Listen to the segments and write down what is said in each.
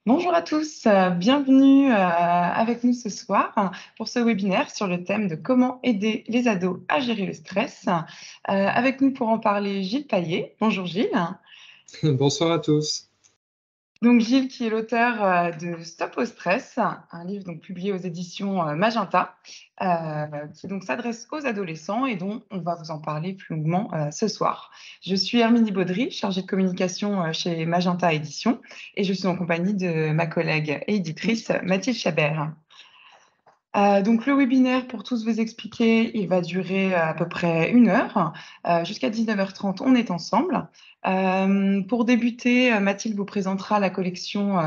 Bonjour à tous, bienvenue avec nous ce soir pour ce webinaire sur le thème de comment aider les ados à gérer le stress. Avec nous pour en parler, Gilles Paillet. Bonjour Gilles. Bonsoir à tous. Donc Gilles qui est l'auteur de Stop au stress, un livre donc publié aux éditions Magenta, qui donc s'adresse aux adolescents et dont on va vous en parler plus longuement ce soir. Je suis Herminie Baudry, chargée de communication chez Magenta Éditions, et je suis en compagnie de ma collègue et éditrice Mathilde Chabert. Donc le webinaire, pour tous vous expliquer, il va durer à peu près 1 heure. Jusqu'à 19h30, on est ensemble. Pour débuter, Mathilde vous présentera la collection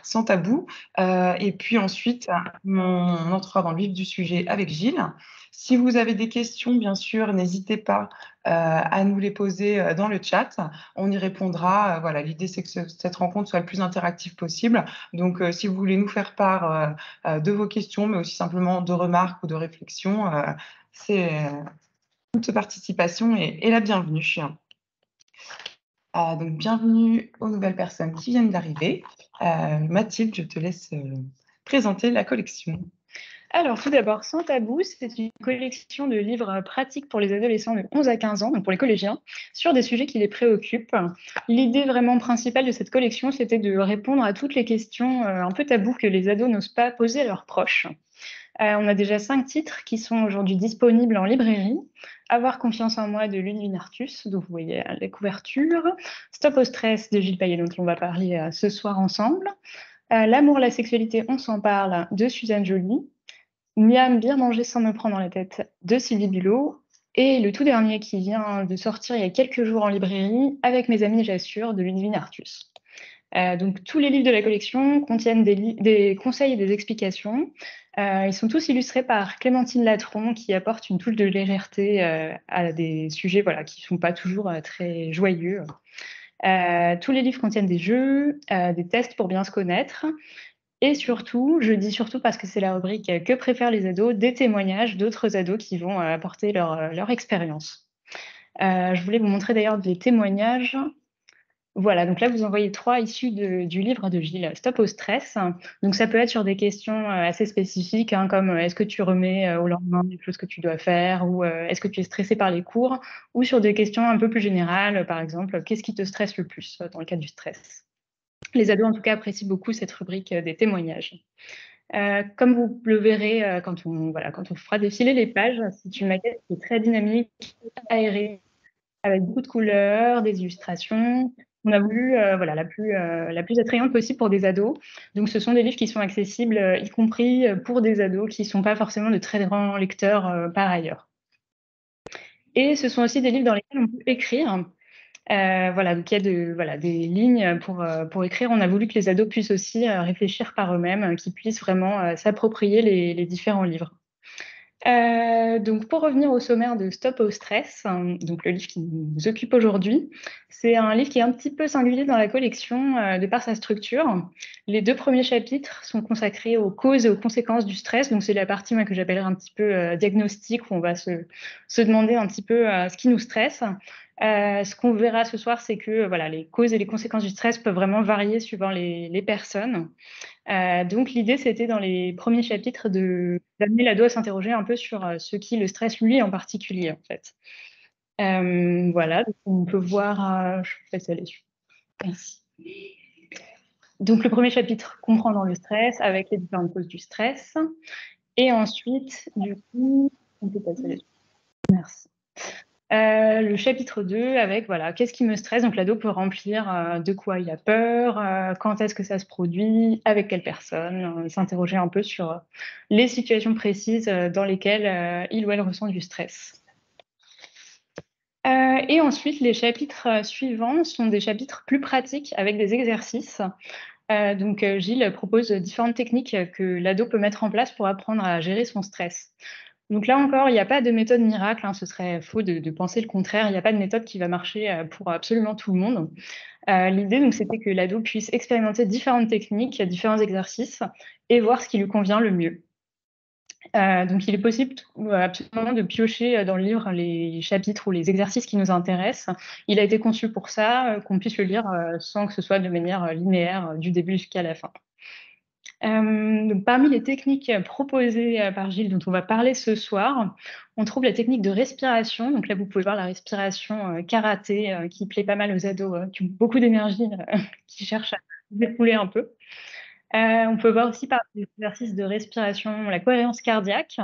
Sans tabou. Et puis ensuite, on entrera dans le vif du sujet avec Gilles. Si vous avez des questions, bien sûr, n'hésitez pas à nous les poser dans le chat. On y répondra. Voilà, l'idée, c'est que cette rencontre soit le plus interactive possible. Donc, si vous voulez nous faire part de vos questions, mais aussi simplement de remarques ou de réflexions. Toute participation est la bienvenue. Donc, bienvenue aux nouvelles personnes qui viennent d'arriver. Mathilde, je te laisse présenter la collection. Alors, tout d'abord, Sans tabou, c'est une collection de livres pratiques pour les adolescents de 11 à 15 ans, donc pour les collégiens, sur des sujets qui les préoccupent. L'idée vraiment principale de cette collection, c'était de répondre à toutes les questions un peu tabous que les ados n'osent pas poser à leurs proches. On a déjà 5 titres qui sont aujourd'hui disponibles en librairie. Avoir confiance en moi de Ludwig Artus, dont vous voyez la couverture. Stop au stress de Gilles Paillet, dont on va parler ce soir ensemble. L'amour, la sexualité, on s'en parle de Suzanne Joly. Miam, bien manger sans me prendre dans la tête de Sylvie Bulot. Et le tout dernier qui vient de sortir il y a quelques jours en librairie, Avec mes amis, j'assure, de Ludwig Artus. Donc tous les livres de la collection contiennent des conseils et des explications. Ils sont tous illustrés par Clémentine Latron, qui apporte une touche de légèreté à des sujets qui ne sont pas toujours très joyeux. Tous les livres contiennent des jeux, des tests pour bien se connaître. Et surtout, je dis surtout parce que c'est la rubrique Que préfèrent les ados, des témoignages d'autres ados qui vont apporter leur expérience. Je voulais vous montrer d'ailleurs des témoignages. Voilà, donc là, vous en voyez 3 issus du livre de Gilles, Stop au stress. Donc ça peut être sur des questions assez spécifiques, comme est-ce que tu remets au lendemain les choses que tu dois faire, ou est-ce que tu es stressé par les cours, ou sur des questions un peu plus générales, par exemple, qu'est-ce qui te stresse le plus dans le cas du stress. Les ados, en tout cas, apprécient beaucoup cette rubrique des témoignages. Comme vous le verrez quand on fera défiler les pages, c'est une maquette qui est très dynamique, aérée, avec beaucoup de couleurs, des illustrations. On a voulu la plus attrayante possible pour des ados. Donc, ce sont des livres qui sont accessibles, y compris pour des ados qui ne sont pas forcément de très grands lecteurs par ailleurs. Et ce sont aussi des livres dans lesquels on peut écrire. Donc il y a des lignes pour écrire. On a voulu que les ados puissent aussi réfléchir par eux-mêmes, qu'ils puissent vraiment s'approprier les différents livres. Donc pour revenir au sommaire de Stop au stress, donc le livre qui nous occupe aujourd'hui, c'est un livre qui est un petit peu singulier dans la collection de par sa structure. Les 2 premiers chapitres sont consacrés aux causes et aux conséquences du stress. Donc c'est la partie que j'appellerais un petit peu diagnostic, où on va se demander un petit peu ce qui nous stresse. Ce qu'on verra ce soir, c'est que les causes et les conséquences du stress peuvent vraiment varier suivant les personnes. Donc l'idée, c'était dans les premiers chapitres d'amener l'ado à s'interroger un peu sur ce qui le stresse lui en particulier, en fait. Donc on peut voir, je vais passer là-dessus. Merci. Donc le premier chapitre, comprendre le stress avec les différentes causes du stress. Et ensuite, du coup, on peut passer là-dessus. Merci. Le chapitre 2 avec qu'est-ce qui me stresse. Donc l'ado peut remplir de quoi il a peur, quand est-ce que ça se produit, avec quelle personne, s'interroger un peu sur les situations précises dans lesquelles il ou elle ressent du stress. Et ensuite, les chapitres suivants sont des chapitres plus pratiques avec des exercices. Donc Gilles propose différentes techniques que l'ado peut mettre en place pour apprendre à gérer son stress. Donc là encore, il n'y a pas de méthode miracle, ce serait faux de penser le contraire. Il n'y a pas de méthode qui va marcher pour absolument tout le monde. L'idée, donc, c'était que l'ado puisse expérimenter différentes techniques, différents exercices et voir ce qui lui convient le mieux. Donc, il est possible absolument de piocher dans le livre les chapitres ou les exercices qui nous intéressent. Il a été conçu pour ça, qu'on puisse le lire sans que ce soit de manière linéaire du début jusqu'à la fin. Donc, parmi les techniques proposées par Gilles, dont on va parler ce soir, on trouve la technique de respiration. Donc là, vous pouvez voir la respiration karaté qui plaît pas mal aux ados qui ont beaucoup d'énergie, qui cherchent à se défouler un peu. On peut voir aussi par des exercices de respiration la cohérence cardiaque,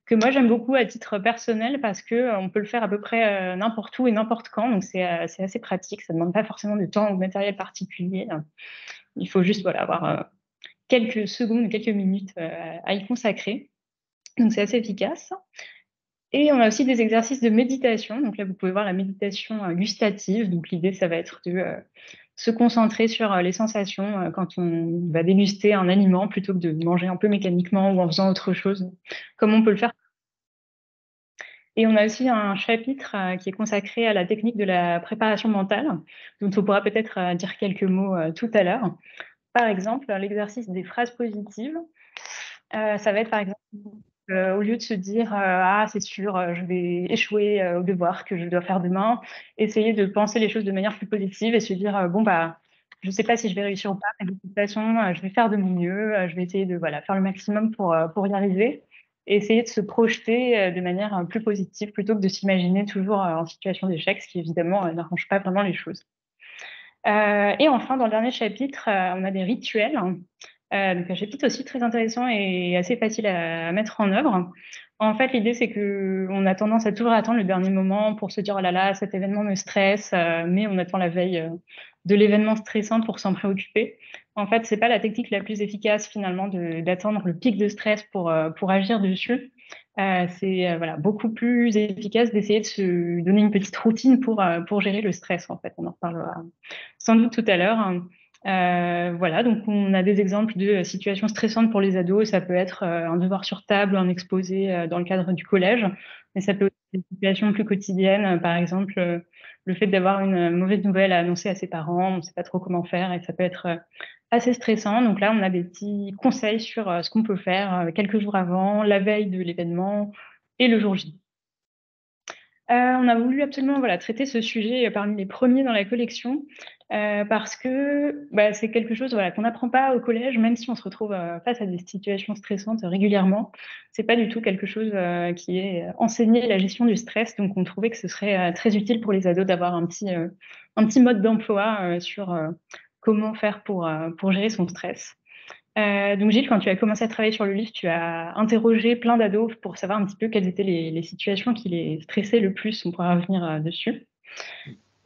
que moi j'aime beaucoup à titre personnel parce qu'on peut le faire à peu près n'importe où et n'importe quand, donc c'est assez pratique, ça ne demande pas forcément de temps ou de matériel particulier. Il faut juste voilà, avoir quelques secondes, quelques minutes à y consacrer, donc c'est assez efficace. Et on a aussi des exercices de méditation, donc là vous pouvez voir la méditation gustative, donc l'idée ça va être de se concentrer sur les sensations quand on va déguster un aliment plutôt que de manger un peu mécaniquement ou en faisant autre chose, comme on peut le faire. Et on a aussi un chapitre qui est consacré à la technique de la préparation mentale, dont on pourra peut-être dire quelques mots tout à l'heure. Par exemple, l'exercice des phrases positives, ça va être par exemple au lieu de se dire ah c'est sûr je vais échouer au devoir que je dois faire demain, essayer de penser les choses de manière plus positive et se dire bon bah je sais pas si je vais réussir ou pas, mais de toute façon je vais faire de mon mieux, je vais essayer de voilà faire le maximum pour y arriver et essayer de se projeter de manière plus positive plutôt que de s'imaginer toujours en situation d'échec, ce qui évidemment n'arrange pas vraiment les choses. Et enfin, dans le dernier chapitre, on a des rituels. Donc un chapitre aussi très intéressant et assez facile à mettre en œuvre. En fait, l'idée, c'est qu'on a tendance à toujours attendre le dernier moment pour se dire oh là là, cet événement me stresse, mais on attend la veille de l'événement stressant pour s'en préoccuper. En fait, c'est pas la technique la plus efficace finalement d'attendre le pic de stress pour agir dessus. C'est voilà, beaucoup plus efficace d'essayer de se donner une petite routine pour gérer le stress. En fait, on en reparlera sans doute tout à l'heure. Voilà, donc on a des exemples de situations stressantes pour les ados. Ça peut être un devoir sur table ou un exposé dans le cadre du collège, mais ça peut être des situations plus quotidiennes. Par exemple, le fait d'avoir une mauvaise nouvelle à annoncer à ses parents, on ne sait pas trop comment faire et ça peut être assez stressant. Donc là, on a des petits conseils sur ce qu'on peut faire quelques jours avant, la veille de l'événement et le jour J. On a voulu absolument voilà, traiter ce sujet parmi les premiers dans la collection parce que bah, c'est quelque chose voilà, qu'on n'apprend pas au collège, même si on se retrouve face à des situations stressantes régulièrement. C'est pas du tout quelque chose qui est enseigné la gestion du stress, donc on trouvait que ce serait très utile pour les ados d'avoir un petit mode d'emploi sur comment faire pour gérer son stress. Donc Gilles, quand tu as commencé à travailler sur le livre, tu as interrogé plein d'ados pour savoir un petit peu quelles étaient les situations qui les stressaient le plus. On pourra revenir dessus.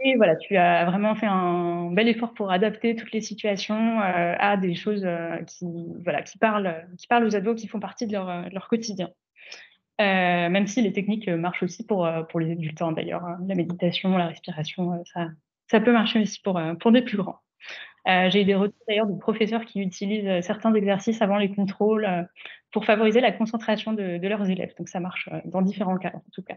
Et voilà, tu as vraiment fait un bel effort pour adapter toutes les situations à des choses qui parlent aux ados, qui font partie de leur quotidien. Même si les techniques marchent aussi pour les adultes, hein, d'ailleurs. La méditation, la respiration, ça peut marcher aussi pour des plus grands. J'ai eu des retours d'ailleurs de professeurs qui utilisent certains exercices avant les contrôles pour favoriser la concentration de leurs élèves. Donc ça marche dans différents cas en tout cas.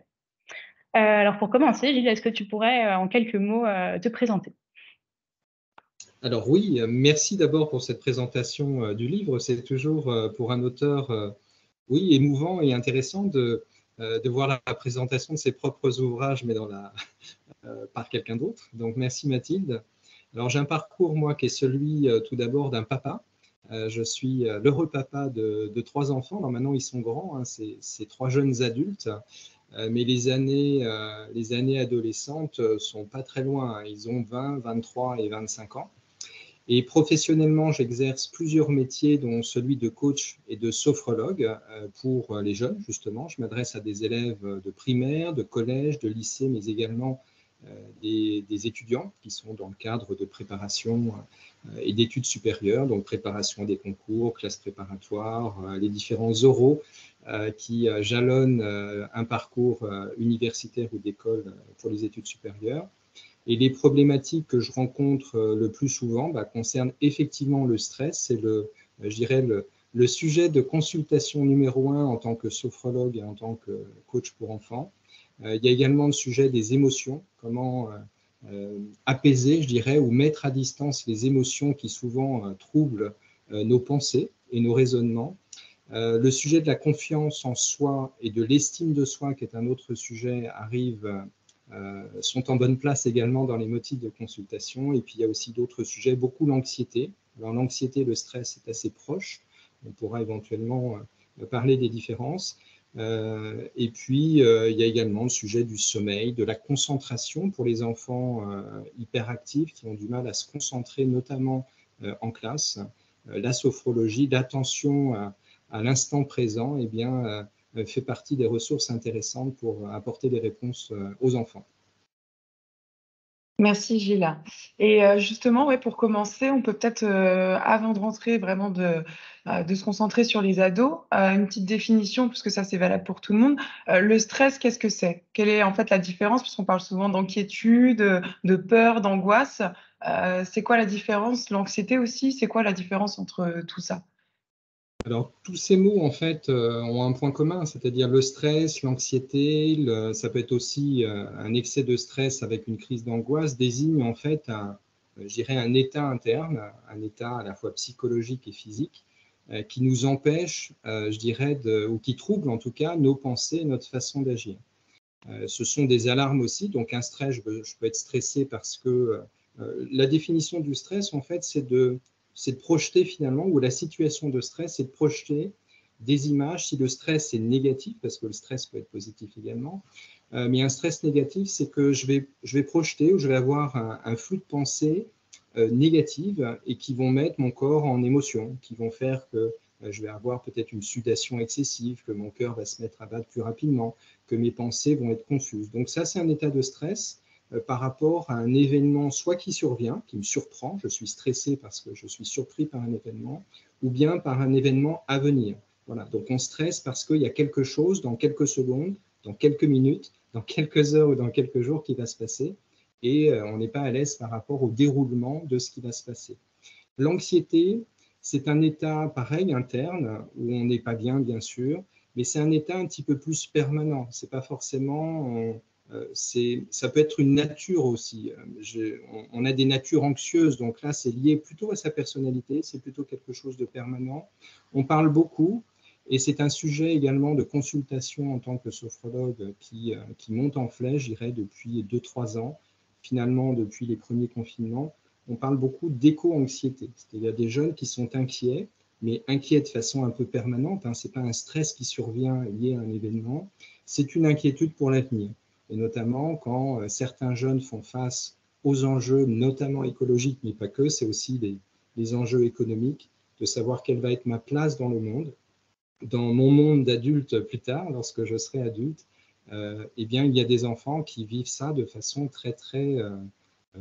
Alors pour commencer, Gilles, est-ce que tu pourrais en quelques mots te présenter? Alors oui, merci d'abord pour cette présentation du livre. C'est toujours pour un auteur oui, émouvant et intéressant de voir la présentation de ses propres ouvrages, mais par quelqu'un d'autre. Donc merci Mathilde. Alors j'ai un parcours, moi, qui est celui tout d'abord d'un papa. Je suis l'heureux papa de 3 enfants. Alors maintenant, ils sont grands, hein, c'est 3 jeunes adultes. Mais les années adolescentes sont pas très loin. Ils ont 20, 23 et 25 ans. Et professionnellement, j'exerce plusieurs métiers, dont celui de coach et de sophrologue pour les jeunes, justement. Je m'adresse à des élèves de primaire, de collège, de lycée, mais également des étudiants qui sont dans le cadre de préparation et d'études supérieures, donc préparation des concours, classes préparatoires, les différents oraux qui jalonnent un parcours universitaire ou d'école pour les études supérieures. Et les problématiques que je rencontre le plus souvent concernent effectivement le stress. C'est je dirais le sujet de consultation numéro 1 en tant que sophrologue et en tant que coach pour enfants. Il y a également le sujet des émotions, comment apaiser, je dirais, ou mettre à distance les émotions qui souvent troublent nos pensées et nos raisonnements. Le sujet de la confiance en soi et de l'estime de soi, qui est un autre sujet, sont en bonne place également dans les motifs de consultation. Et puis, il y a aussi d'autres sujets, beaucoup l'anxiété. Alors, l'anxiété et le stress est assez proche. On pourra éventuellement parler des différences. Et puis, il y a également le sujet du sommeil, de la concentration pour les enfants hyperactifs qui ont du mal à se concentrer, notamment en classe. La sophrologie, l'attention à l'instant présent, eh bien, fait partie des ressources intéressantes pour apporter des réponses aux enfants. Merci Gilles. Et justement, ouais, pour commencer, on peut peut-être, avant de rentrer vraiment de se concentrer sur les ados, une petite définition, puisque ça c'est valable pour tout le monde. Le stress, qu'est-ce que c'est? Quelle est en fait la différence? Puisqu'on parle souvent d'inquiétude, de peur, d'angoisse. C'est quoi la différence? L'anxiété aussi, c'est quoi la différence entre tout ça? Alors, tous ces mots, en fait, ont un point commun, c'est-à-dire le stress, l'anxiété, ça peut être aussi un excès de stress avec une crise d'angoisse, désigne en fait je dirais un état interne, un état à la fois psychologique et physique, qui nous empêche, je dirais, ou qui trouble en tout cas nos pensées, notre façon d'agir. Ce sont des alarmes aussi, donc un stress, je peux être stressé parce que la définition du stress, en fait, c'est de projeter finalement, ou la situation de stress, c'est de projeter des images. Si le stress est négatif, parce que le stress peut être positif également, mais un stress négatif, c'est que je vais projeter ou je vais avoir un flux de pensées négatives et qui vont mettre mon corps en émotion, qui vont faire que je vais avoir peut-être une sudation excessive, que mon cœur va se mettre à battre plus rapidement, que mes pensées vont être confuses. Donc ça, c'est un état de stress par rapport à un événement soit qui survient, qui me surprend, je suis stressé parce que je suis surpris par un événement, ou bien par un événement à venir. Voilà, donc on stresse parce qu'il y a quelque chose dans quelques secondes, dans quelques minutes, dans quelques heures ou dans quelques jours qui va se passer, et on n'est pas à l'aise par rapport au déroulement de ce qui va se passer. L'anxiété, c'est un état pareil, interne, où on n'est pas bien sûr, mais c'est un état un petit peu plus permanent. C'est pas forcément, ça peut être une nature aussi. On a des natures anxieuses, donc là, c'est lié plutôt à sa personnalité, c'est plutôt quelque chose de permanent. On parle beaucoup, et c'est un sujet également de consultation en tant que sophrologue qui monte en flèche, je dirais, depuis 2-3 ans, finalement depuis les premiers confinements. On parle beaucoup d'éco-anxiété. Il y a des jeunes qui sont inquiets, mais inquiets de façon un peu permanente. Ce n'est pas un stress qui survient lié à un événement, c'est une inquiétude pour l'avenir. Et notamment quand certains jeunes font face aux enjeux, notamment écologiques, mais pas que, c'est aussi les enjeux économiques, de savoir quelle va être ma place dans le monde, dans mon monde d'adulte plus tard, lorsque je serai adulte. Eh bien, il y a des enfants qui vivent ça de façon très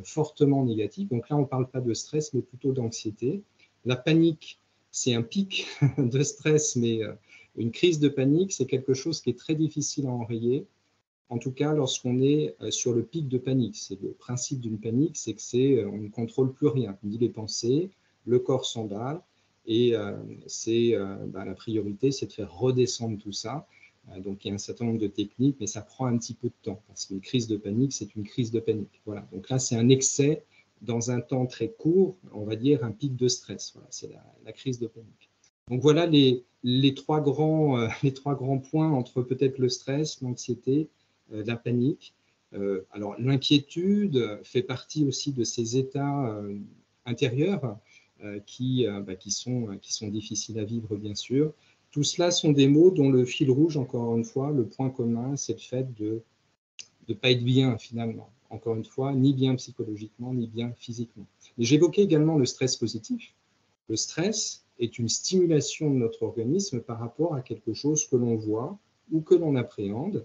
fortement négative. Donc là, on ne parle pas de stress, mais plutôt d'anxiété. La panique, c'est un pic de stress, mais une crise de panique, c'est quelque chose qui est très difficile à enrayer. En tout cas, lorsqu'on est sur le pic de panique. C'est le principe d'une panique, c'est que on ne contrôle plus rien, ni les pensées, le corps s'emballe, et la priorité, c'est de faire redescendre tout ça. Donc, il y a un certain nombre de techniques, mais ça prend un petit peu de temps, parce qu'une crise de panique, c'est une crise de panique. Voilà. Donc là, c'est un excès dans un temps très court, on va dire un pic de stress. Voilà, c'est la crise de panique. Donc voilà les trois grands points entre peut-être le stress, l'anxiété, la panique. Alors l'inquiétude fait partie aussi de ces états intérieurs qui sont difficiles à vivre, bien sûr. Tout cela sont des mots dont le fil rouge, encore une fois, le point commun, c'est le fait de ne pas être bien finalement. Encore une fois, ni bien psychologiquement, ni bien physiquement. Mais j'évoquais également le stress positif. Le stress est une stimulation de notre organisme par rapport à quelque chose que l'on voit ou que l'on appréhende.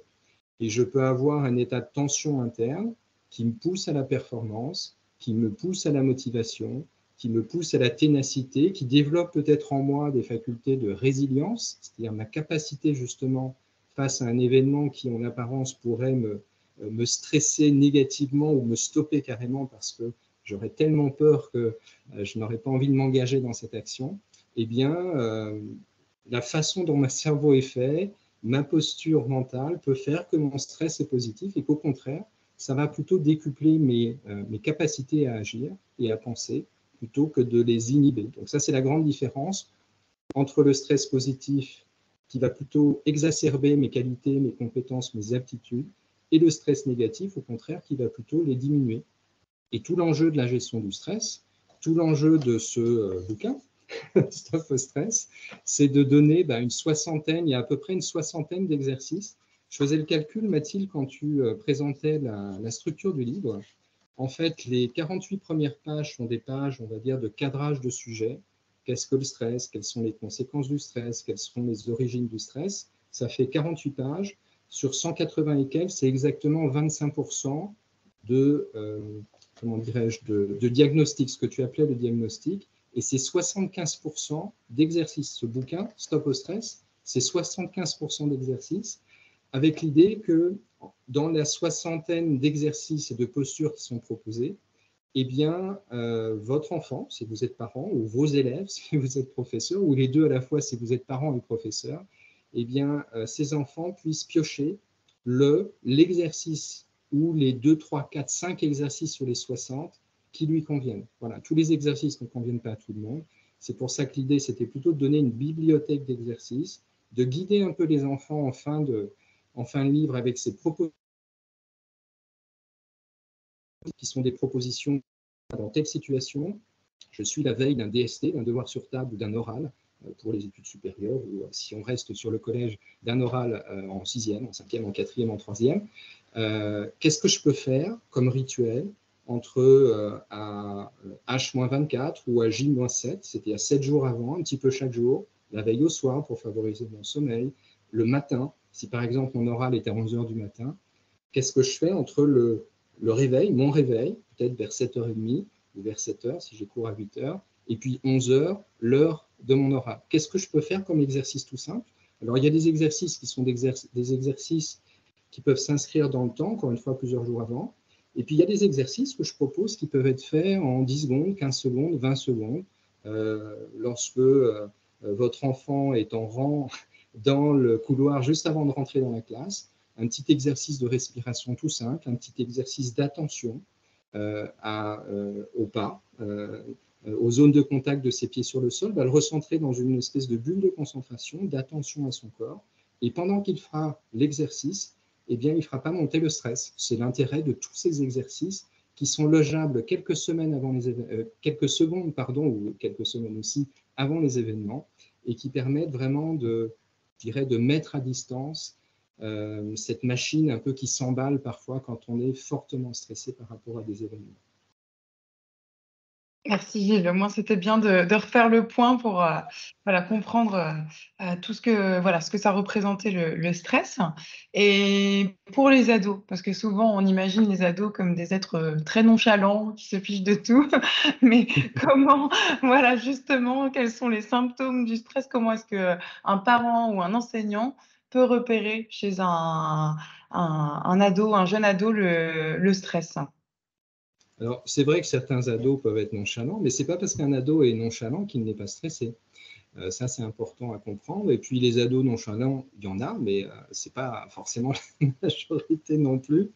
Et je peux avoir un état de tension interne qui me pousse à la performance, qui me pousse à la motivation, qui me pousse à la ténacité, qui développe peut-être en moi des facultés de résilience, c'est-à-dire ma capacité justement face à un événement qui en apparence pourrait me stresser négativement ou me stopper carrément parce que j'aurais tellement peur que je n'aurais pas envie de m'engager dans cette action. Eh bien, la façon dont mon cerveau est fait, ma posture mentale peut faire que mon stress est positif et qu'au contraire, ça va plutôt décupler mes capacités à agir et à penser plutôt que de les inhiber. Donc ça, c'est la grande différence. entre le stress positif qui va plutôt exacerber mes qualités, mes compétences, mes aptitudes, et le stress négatif, au contraire, qui va plutôt les diminuer. Et tout l'enjeu de la gestion du stress, tout l'enjeu de ce bouquin, Stop au stress, c'est de donner une soixantaine, il y a à peu près une soixantaine d'exercices. Je faisais le calcul, Mathilde, quand tu présentais la structure du livre. En fait, les 48 premières pages sont des pages, on va dire, de cadrage de sujet. Qu'est-ce que le stress? Quelles sont les conséquences du stress? Quelles sont les origines du stress? Ça fait 48 pages. Sur 180 et quelques, c'est exactement 25% de, comment dirais-je, de diagnostic, ce que tu appelais le diagnostic. Et c'est 75% d'exercices. Ce bouquin, Stop au stress, c'est 75% d'exercices, avec l'idée que dans la soixantaine d'exercices et de postures qui sont proposés, eh bien, votre enfant, si vous êtes parent, ou vos élèves, si vous êtes professeur, ou les deux à la fois si vous êtes parent et professeur, eh bien, ces enfants puissent piocher l'exercice ou les 2, 3, 4, 5 exercices sur les 60 qui lui conviennent. Voilà, tous les exercices ne conviennent pas à tout le monde. C'est pour ça que l'idée, c'était plutôt de donner une bibliothèque d'exercices, de guider un peu les enfants en fin de livre avec ces propositions qui sont des propositions dans telle situation. Je suis la veille d'un DST, d'un devoir sur table ou d'un oral pour les études supérieures, ou si on reste sur le collège, d'un oral en 6e, en 5e, en 4e, en 3e. Qu'est-ce que je peux faire comme rituel entre à H-24 ou à J-7, c'était à 7 jours avant, un petit peu chaque jour, la veille au soir pour favoriser mon sommeil, le matin, si par exemple mon oral est à 11h du matin, qu'est-ce que je fais entre le réveil, mon réveil, peut-être vers 7h30 ou vers 7h si j'ai cours à 8h, et puis 11h, l'heure de mon oral. Qu'est-ce que je peux faire comme exercice tout simple? Alors, il y a des exercices qui sont des exercices qui peuvent s'inscrire dans le temps, encore une fois, plusieurs jours avant. Et puis, il y a des exercices que je propose qui peuvent être faits en 10 secondes, 15 secondes, 20 secondes. Lorsque votre enfant est en rang dans le couloir juste avant de rentrer dans la classe, un petit exercice de respiration tout simple, un petit exercice d'attention au pas, aux zones de contact de ses pieds sur le sol, va le recentrer dans une espèce de bulle de concentration, d'attention à son corps. Et pendant qu'il fera l'exercice, eh bien, il ne fera pas monter le stress. C'est l'intérêt de tous ces exercices qui sont logeables quelques semaines avant quelques secondes, pardon, ou quelques semaines aussi avant les événements, et qui permettent vraiment de mettre à distance cette machine un peu qui s'emballe parfois quand on est fortement stressé par rapport à des événements. Merci Gilles, au moins c'était bien de refaire le point pour comprendre tout ce que ça représentait le stress. Et pour les ados, parce que souvent on imagine les ados comme des êtres très nonchalants, qui se fichent de tout, mais comment, justement, quels sont les symptômes du stress? Comment est-ce qu'un parent ou un enseignant peut repérer chez un ado, un jeune ado, le stress? Alors, c'est vrai que certains ados peuvent être nonchalants, mais ce n'est pas parce qu'un ado est nonchalant qu'il n'est pas stressé. Ça, c'est important à comprendre. Et puis, les ados nonchalants, il y en a, mais ce n'est pas forcément la majorité non plus.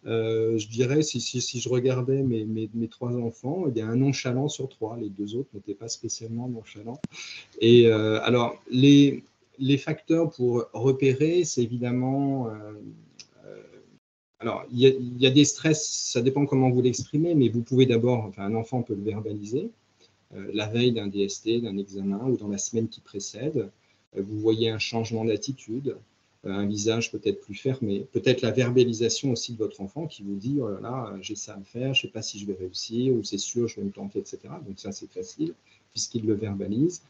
Je dirais, si je regardais mes 3 enfants, il y a un nonchalant sur 3. Les 2 autres n'étaient pas spécialement nonchalants. Et alors, les facteurs pour repérer, c'est évidemment... alors, il y a des stress, ça dépend comment vous l'exprimez, mais vous pouvez d'abord, un enfant peut le verbaliser, la veille d'un DST, d'un examen ou dans la semaine qui précède, vous voyez un changement d'attitude, un visage peut-être plus fermé, peut-être la verbalisation aussi de votre enfant qui vous dit « oh là là, j'ai ça à faire, je ne sais pas si je vais réussir, ou c'est sûr, je vais me planter, etc. » Donc ça, c'est facile, puisqu'il le verbalise.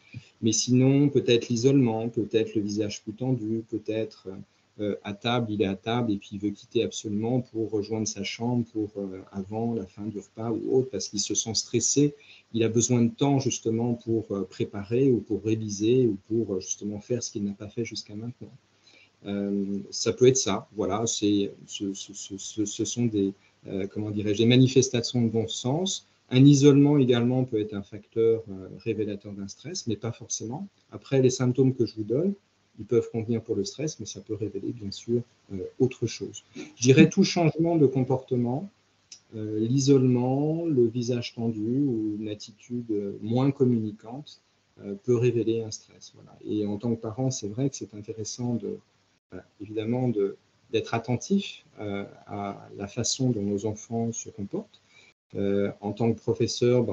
Mais sinon, peut-être l'isolement, peut-être le visage plus tendu, peut-être... à table, il est à table et puis il veut quitter absolument pour rejoindre sa chambre avant la fin du repas ou autre parce qu'il se sent stressé. Il a besoin de temps justement pour préparer ou pour réviser ou pour justement faire ce qu'il n'a pas fait jusqu'à maintenant. Ça peut être ça, voilà, ce sont des, des manifestations de bon sens. Un isolement également peut être un facteur révélateur d'un stress, mais pas forcément. Après, les symptômes que je vous donne, ils peuvent convenir pour le stress, mais ça peut révéler bien sûr autre chose. Je dirais tout changement de comportement, l'isolement, le visage tendu ou une attitude moins communicante peut révéler un stress. Voilà. Et en tant que parent, c'est vrai que c'est intéressant évidemment d'être attentif à la façon dont nos enfants se comportent. En tant que professeur,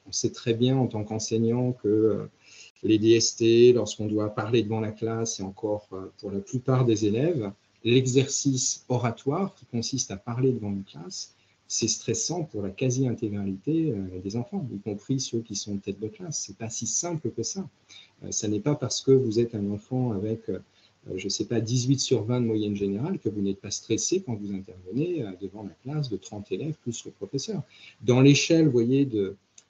on sait très bien en tant qu'enseignant que les DST, lorsqu'on doit parler devant la classe, et encore pour la plupart des élèves, l'exercice oratoire qui consiste à parler devant une classe, c'est stressant pour la quasi-intégralité des enfants, y compris ceux qui sont tête de classe. Ce n'est pas si simple que ça. Ça n'est pas parce que vous êtes un enfant avec, je ne sais pas, 18 sur 20 de moyenne générale que vous n'êtes pas stressé quand vous intervenez devant la classe de 30 élèves plus le professeur. Dans l'échelle, vous voyez,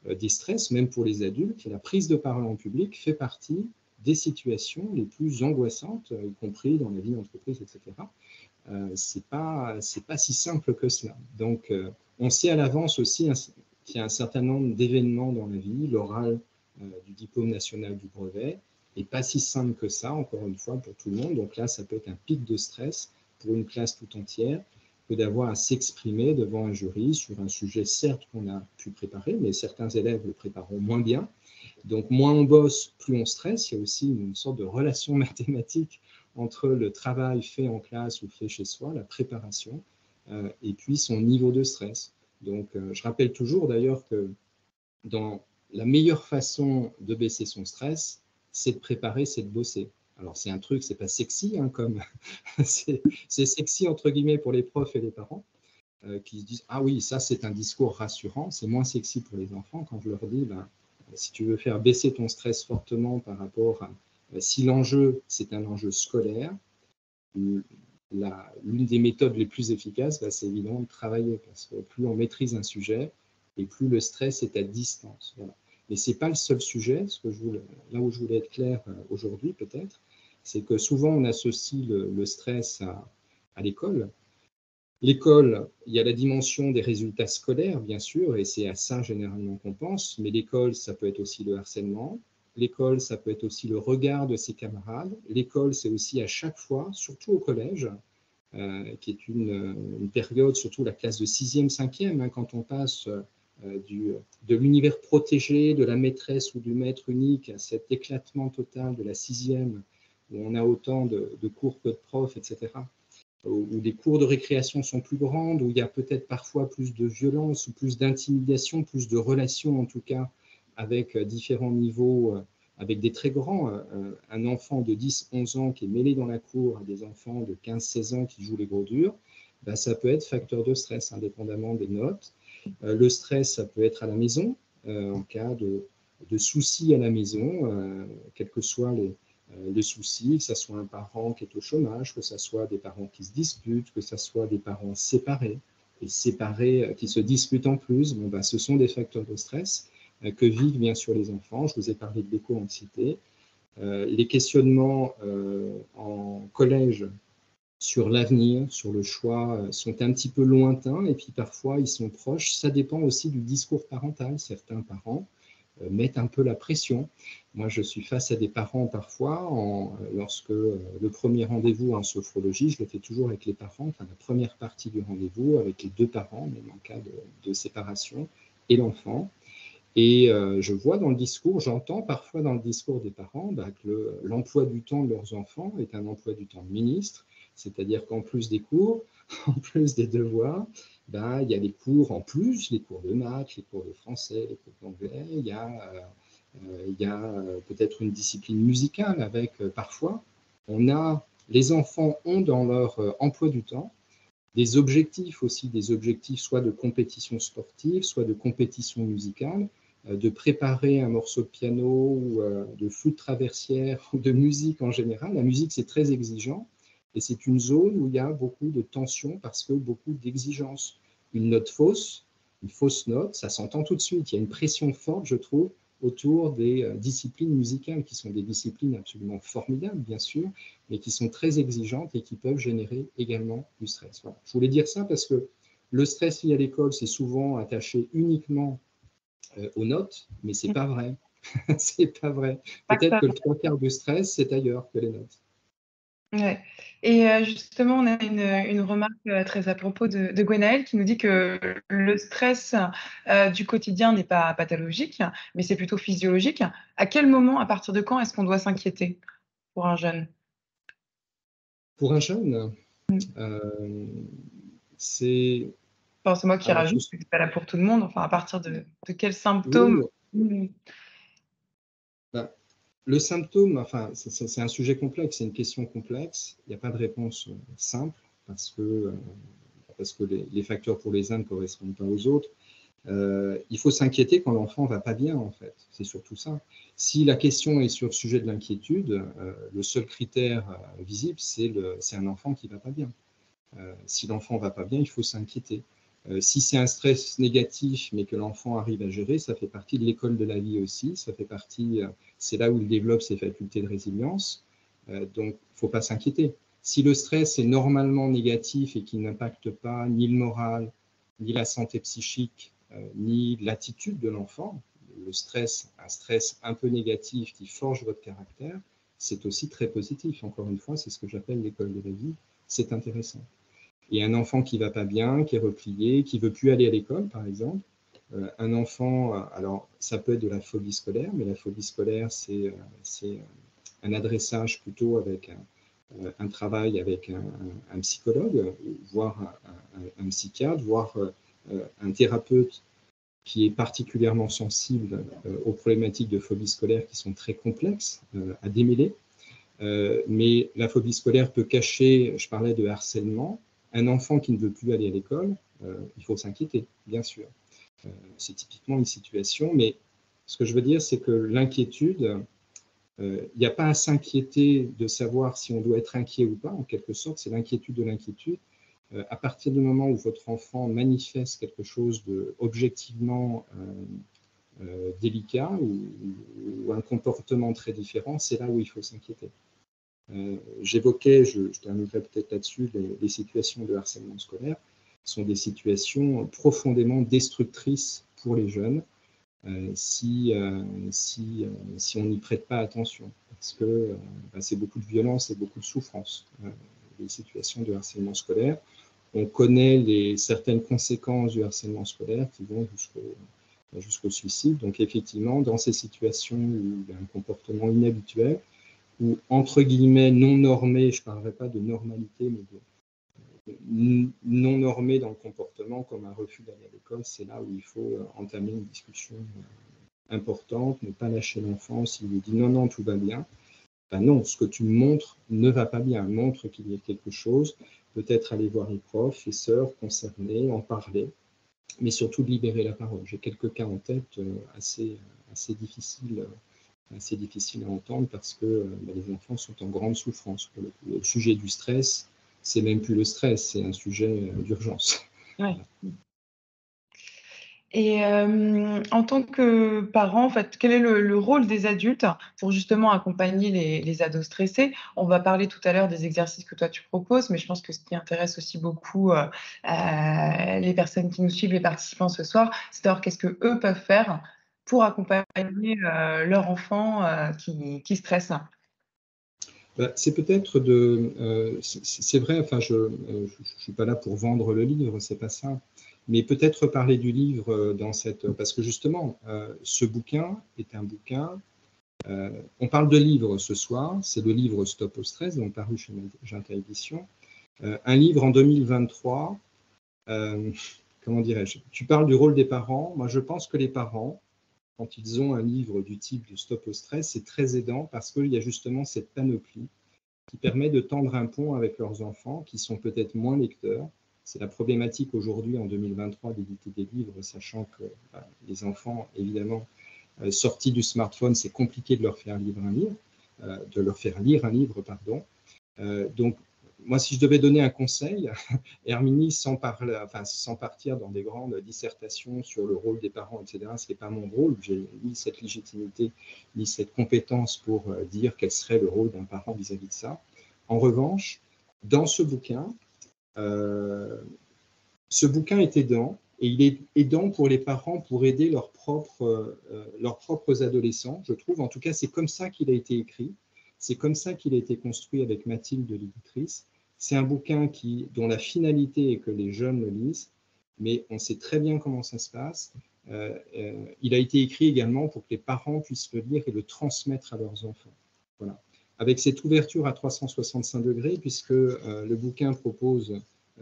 des stress, même pour les adultes, la prise de parole en public fait partie des situations les plus angoissantes, y compris dans la vie d'entreprise, etc. C'est pas si simple que cela. Donc, on sait à l'avance aussi qu'il y a un certain nombre d'événements dans la vie. L'oral du diplôme national du brevet n'est pas si simple que ça, encore une fois, pour tout le monde. Donc là, ça peut être un pic de stress pour une classe tout entière que d'avoir à s'exprimer devant un jury sur un sujet, certes, qu'on a pu préparer, mais certains élèves le prépareront moins bien. Donc, moins on bosse, plus on stresse. Il y a aussi une sorte de relation mathématique entre le travail fait en classe ou fait chez soi, la préparation, et puis son niveau de stress. Donc, je rappelle toujours d'ailleurs que dans la meilleure façon de baisser son stress, c'est de préparer, c'est de bosser. Alors, c'est un truc, c'est pas sexy, hein, comme c'est sexy entre guillemets pour les profs et les parents, qui se disent « Ah oui, ça c'est un discours rassurant », c'est moins sexy pour les enfants quand je leur dis si tu veux faire baisser ton stress fortement par rapport à si l'enjeu c'est un enjeu scolaire, l'une des méthodes les plus efficaces, c'est évidemment de travailler, parce que plus on maîtrise un sujet et plus le stress est à distance. Voilà. Mais ce n'est pas le seul sujet. Là où je voulais être clair aujourd'hui peut-être, c'est que souvent on associe le stress à l'école. L'école, il y a la dimension des résultats scolaires, bien sûr, et c'est à ça généralement qu'on pense, mais l'école, ça peut être aussi le harcèlement. L'école, ça peut être aussi le regard de ses camarades. L'école, c'est aussi à chaque fois, surtout au collège, qui est une période, surtout la classe de 6e, 5e, quand on passe de l'univers protégé, de la maîtresse ou du maître unique, à cet éclatement total de la 6e, où on a autant de cours que de profs, etc., où les cours de récréation sont plus grandes, où il y a peut-être parfois plus de violence, ou plus d'intimidation, plus de relations en tout cas, avec différents niveaux, avec des très grands. Un enfant de 10-11 ans qui est mêlé dans la cour à des enfants de 15-16 ans qui jouent les gros durs, ça peut être facteur de stress, indépendamment des notes. Le stress, ça peut être à la maison, en cas de soucis à la maison, quels que soient les soucis, que ce soit un parent qui est au chômage, que ce soit des parents qui se disputent, que ce soit des parents séparés, et séparés qui se disputent en plus, ce sont des facteurs de stress que vivent bien sûr les enfants. Je vous ai parlé de l'éco-anxiété. Les questionnements en collège sur l'avenir, sur le choix, sont un petit peu lointains, et puis parfois ils sont proches. Ça dépend aussi du discours parental. Certains parents mettent un peu la pression. Moi, je suis face à des parents parfois, lorsque le premier rendez-vous en sophrologie, je le fais toujours avec les parents, la première partie du rendez-vous, avec les deux parents, même en cas de séparation, et l'enfant. Et je vois dans le discours, j'entends parfois dans le discours des parents que l'emploi du temps de leurs enfants est un emploi du temps de ministre, c'est-à-dire qu'en plus des cours, en plus des devoirs, il y a les cours en plus, les cours de maths, les cours de français, les cours d'anglais, il y a peut-être une discipline musicale avec parfois, les enfants ont dans leur emploi du temps des objectifs aussi, des objectifs soit de compétition sportive, soit de compétition musicale, de préparer un morceau de piano ou de flûte traversière ou de musique en général. La musique, c'est très exigeant et c'est une zone où il y a beaucoup de tension parce que beaucoup d'exigences. Une note fausse, une fausse note, ça s'entend tout de suite. Il y a une pression forte, je trouve, autour des disciplines musicales qui sont des disciplines absolument formidables, bien sûr, mais qui sont très exigeantes et qui peuvent générer également du stress. Voilà. Je voulais dire ça parce que le stress lié à l'école, c'est souvent attaché uniquement aux notes, mais ce n'est pas vrai. C'est pas vrai. Peut-être que le 3/4 du stress, c'est ailleurs que les notes. Ouais. Et justement, on a une remarque très à propos de Gwenaëlle qui nous dit que le stress du quotidien n'est pas pathologique, mais c'est plutôt physiologique. À quel moment, à partir de quand est-ce qu'on doit s'inquiéter pour un jeune? Pour un jeune, Mm. c'est... Enfin, c'est moi qui Alors, rajoute, c'est pas là pour tout le monde. Enfin, à partir de quels symptômes? oui, Mm. bah, le symptôme, enfin, c'est un sujet complexe, c'est une question complexe. Il n'y a pas de réponse simple parce que les facteurs pour les uns ne correspondent pas aux autres. Il faut s'inquiéter quand l'enfant ne va pas bien, en fait. C'est surtout ça. Si la question est sur le sujet de l'inquiétude, le seul critère visible, c'est un enfant qui ne va pas bien. Si l'enfant ne va pas bien, il faut s'inquiéter. Si c'est un stress négatif, mais que l'enfant arrive à gérer, ça fait partie de l'école de la vie aussi. Ça fait partie, c'est là où il développe ses facultés de résilience. Donc, il ne faut pas s'inquiéter. Si le stress est normalement négatif et qu'il n'impacte pas ni le moral, ni la santé psychique, ni l'attitude de l'enfant, le stress, un stress un peu négatif qui forge votre caractère, c'est aussi très positif. Encore une fois, c'est ce que j'appelle l'école de la vie. C'est intéressant. Et un enfant qui ne va pas bien, qui est replié, qui ne veut plus aller à l'école, par exemple, un enfant, alors ça peut être de la phobie scolaire, mais la phobie scolaire, c'est un adressage plutôt avec un travail avec un psychologue, voire un psychiatre, voire un thérapeute qui est particulièrement sensible aux problématiques de phobie scolaire qui sont très complexes à démêler. Mais la phobie scolaire peut cacher, je parlais de harcèlement, un enfant qui ne veut plus aller à l'école, il faut s'inquiéter, bien sûr. C'est typiquement une situation, mais ce que je veux dire, c'est que l'inquiétude, il n'y a pas à s'inquiéter de savoir si on doit être inquiet ou pas, en quelque sorte, c'est l'inquiétude de l'inquiétude. À partir du moment où votre enfant manifeste quelque chose de objectivement délicat ou un comportement très différent, c'est là où il faut s'inquiéter. J'évoquais, je terminerai peut-être là-dessus, les situations de harcèlement scolaire sont des situations profondément destructrices pour les jeunes si on n'y prête pas attention, parce que c'est beaucoup de violence et beaucoup de souffrance, les situations de harcèlement scolaire. On connaît certaines conséquences du harcèlement scolaire qui vont jusqu'au suicide. Donc effectivement, dans ces situations où il y a un comportement inhabituel, ou entre guillemets non normé, je ne parlerai pas de normalité, mais de non normé dans le comportement, comme un refus d'aller à l'école, c'est là où il faut entamer une discussion importante, ne pas lâcher l'enfant s'il lui dit non, non, tout va bien. Ben non, ce que tu montres ne va pas bien, montre qu'il y a quelque chose, peut-être aller voir les profs, les sœurs concernés, en parler, mais surtout de libérer la parole. J'ai quelques cas en tête assez difficiles à entendre parce que les enfants sont en grande souffrance. Pour le sujet du stress, c'est même plus le stress, c'est un sujet d'urgence. Ouais. Et en tant que parent, en fait, quel est le rôle des adultes pour justement accompagner les ados stressés? On va parler tout à l'heure des exercices que toi tu proposes, mais je pense que ce qui intéresse aussi beaucoup les personnes qui nous suivent, les participants ce soir, c'est de savoir qu'est-ce qu'eux peuvent faire pour accompagner leur enfant qui stresse. C'est peut-être c'est vrai, enfin, je ne suis pas là pour vendre le livre, c'est pas ça, mais peut-être parler du livre parce que justement, ce bouquin est un bouquin, on parle de livre ce soir, c'est le livre Stop au stress, donc paru chez Magenta Édition, un livre en 2023, comment dirais-je, tu parles du rôle des parents, moi je pense que les parents, quand ils ont un livre du type de Stop au stress, c'est très aidant parce qu'il y a justement cette panoplie qui permet de tendre un pont avec leurs enfants qui sont peut-être moins lecteurs. C'est la problématique aujourd'hui en 2023 d'éditer des livres, sachant que les enfants, évidemment, sortis du smartphone, c'est compliqué de leur faire lire un livre, pardon. Donc, moi, si je devais donner un conseil, Herminie, sans partir dans des grandes dissertations sur le rôle des parents, etc., ce n'est pas mon rôle, j'ai ni cette légitimité, ni cette compétence pour dire quel serait le rôle d'un parent vis-à-vis de ça. En revanche, dans ce bouquin est aidant, et il est aidant pour les parents pour aider leurs propres adolescents, je trouve. En tout cas, c'est comme ça qu'il a été écrit. C'est comme ça qu'il a été construit avec Mathilde, l'éditrice. C'est un bouquin dont la finalité est que les jeunes le lisent, mais on sait très bien comment ça se passe. Il a été écrit également pour que les parents puissent le lire et le transmettre à leurs enfants. Voilà. Avec cette ouverture à 365 degrés, puisque le bouquin propose,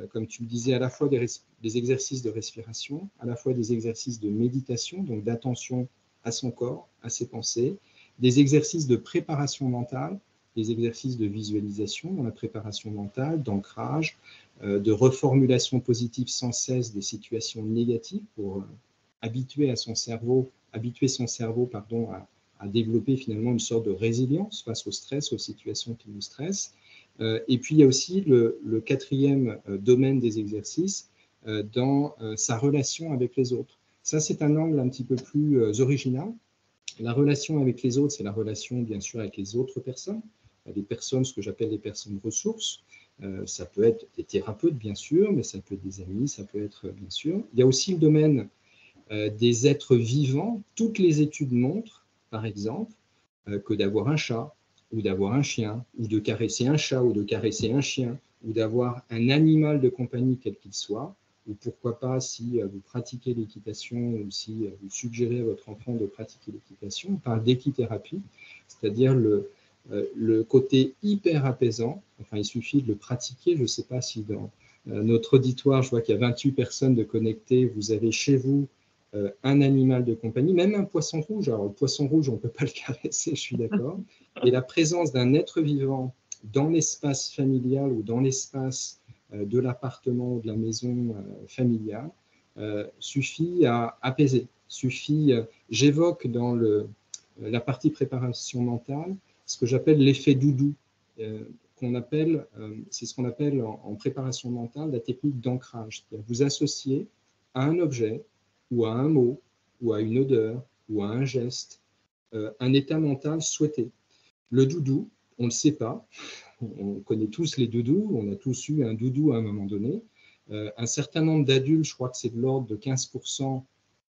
comme tu le disais, à la fois des exercices de respiration, à la fois des exercices de méditation, donc d'attention à son corps, à ses pensées, des exercices de préparation mentale, des exercices de visualisation dans la préparation mentale, d'ancrage, de reformulation positive sans cesse des situations négatives pour habituer son cerveau à développer finalement une sorte de résilience face au stress, aux situations qui nous stressent. Et puis il y a aussi le quatrième domaine des exercices dans sa relation avec les autres. Ça, c'est un angle un petit peu plus original. La relation avec les autres, c'est la relation bien sûr avec les autres personnes, des personnes, ce que j'appelle les personnes ressources. Ça peut être des thérapeutes bien sûr, mais ça peut être des amis, ça peut être bien sûr. Il y a aussi le domaine des êtres vivants. Toutes les études montrent, par exemple, que d'avoir un chat, ou d'avoir un chien, ou de caresser un chat, ou de caresser un chien, ou d'avoir un animal de compagnie quel qu'il soit, ou pourquoi pas si vous pratiquez l'équitation, ou si vous suggérez à votre enfant de pratiquer l'équitation, on parle d'équithérapie, c'est-à-dire le côté hyper apaisant. Enfin, il suffit de le pratiquer. Je ne sais pas si dans notre auditoire, je vois qu'il y a 28 personnes de connectées, vous avez chez vous un animal de compagnie, même un poisson rouge. Alors, le poisson rouge, on ne peut pas le caresser, je suis d'accord. Et la présence d'un être vivant dans l'espace familial ou dans l'espace de l'appartement ou de la maison familiale suffit à apaiser. J'évoque dans la partie préparation mentale ce que j'appelle l'effet doudou, c'est ce qu'on appelle en préparation mentale la technique d'ancrage. Vous associez à un objet, ou à un mot, ou à une odeur, ou à un geste, un état mental souhaité. Le doudou, on ne le sait pas, on connaît tous les doudous, on a tous eu un doudou à un moment donné. Un certain nombre d'adultes, je crois que c'est de l'ordre de 15%,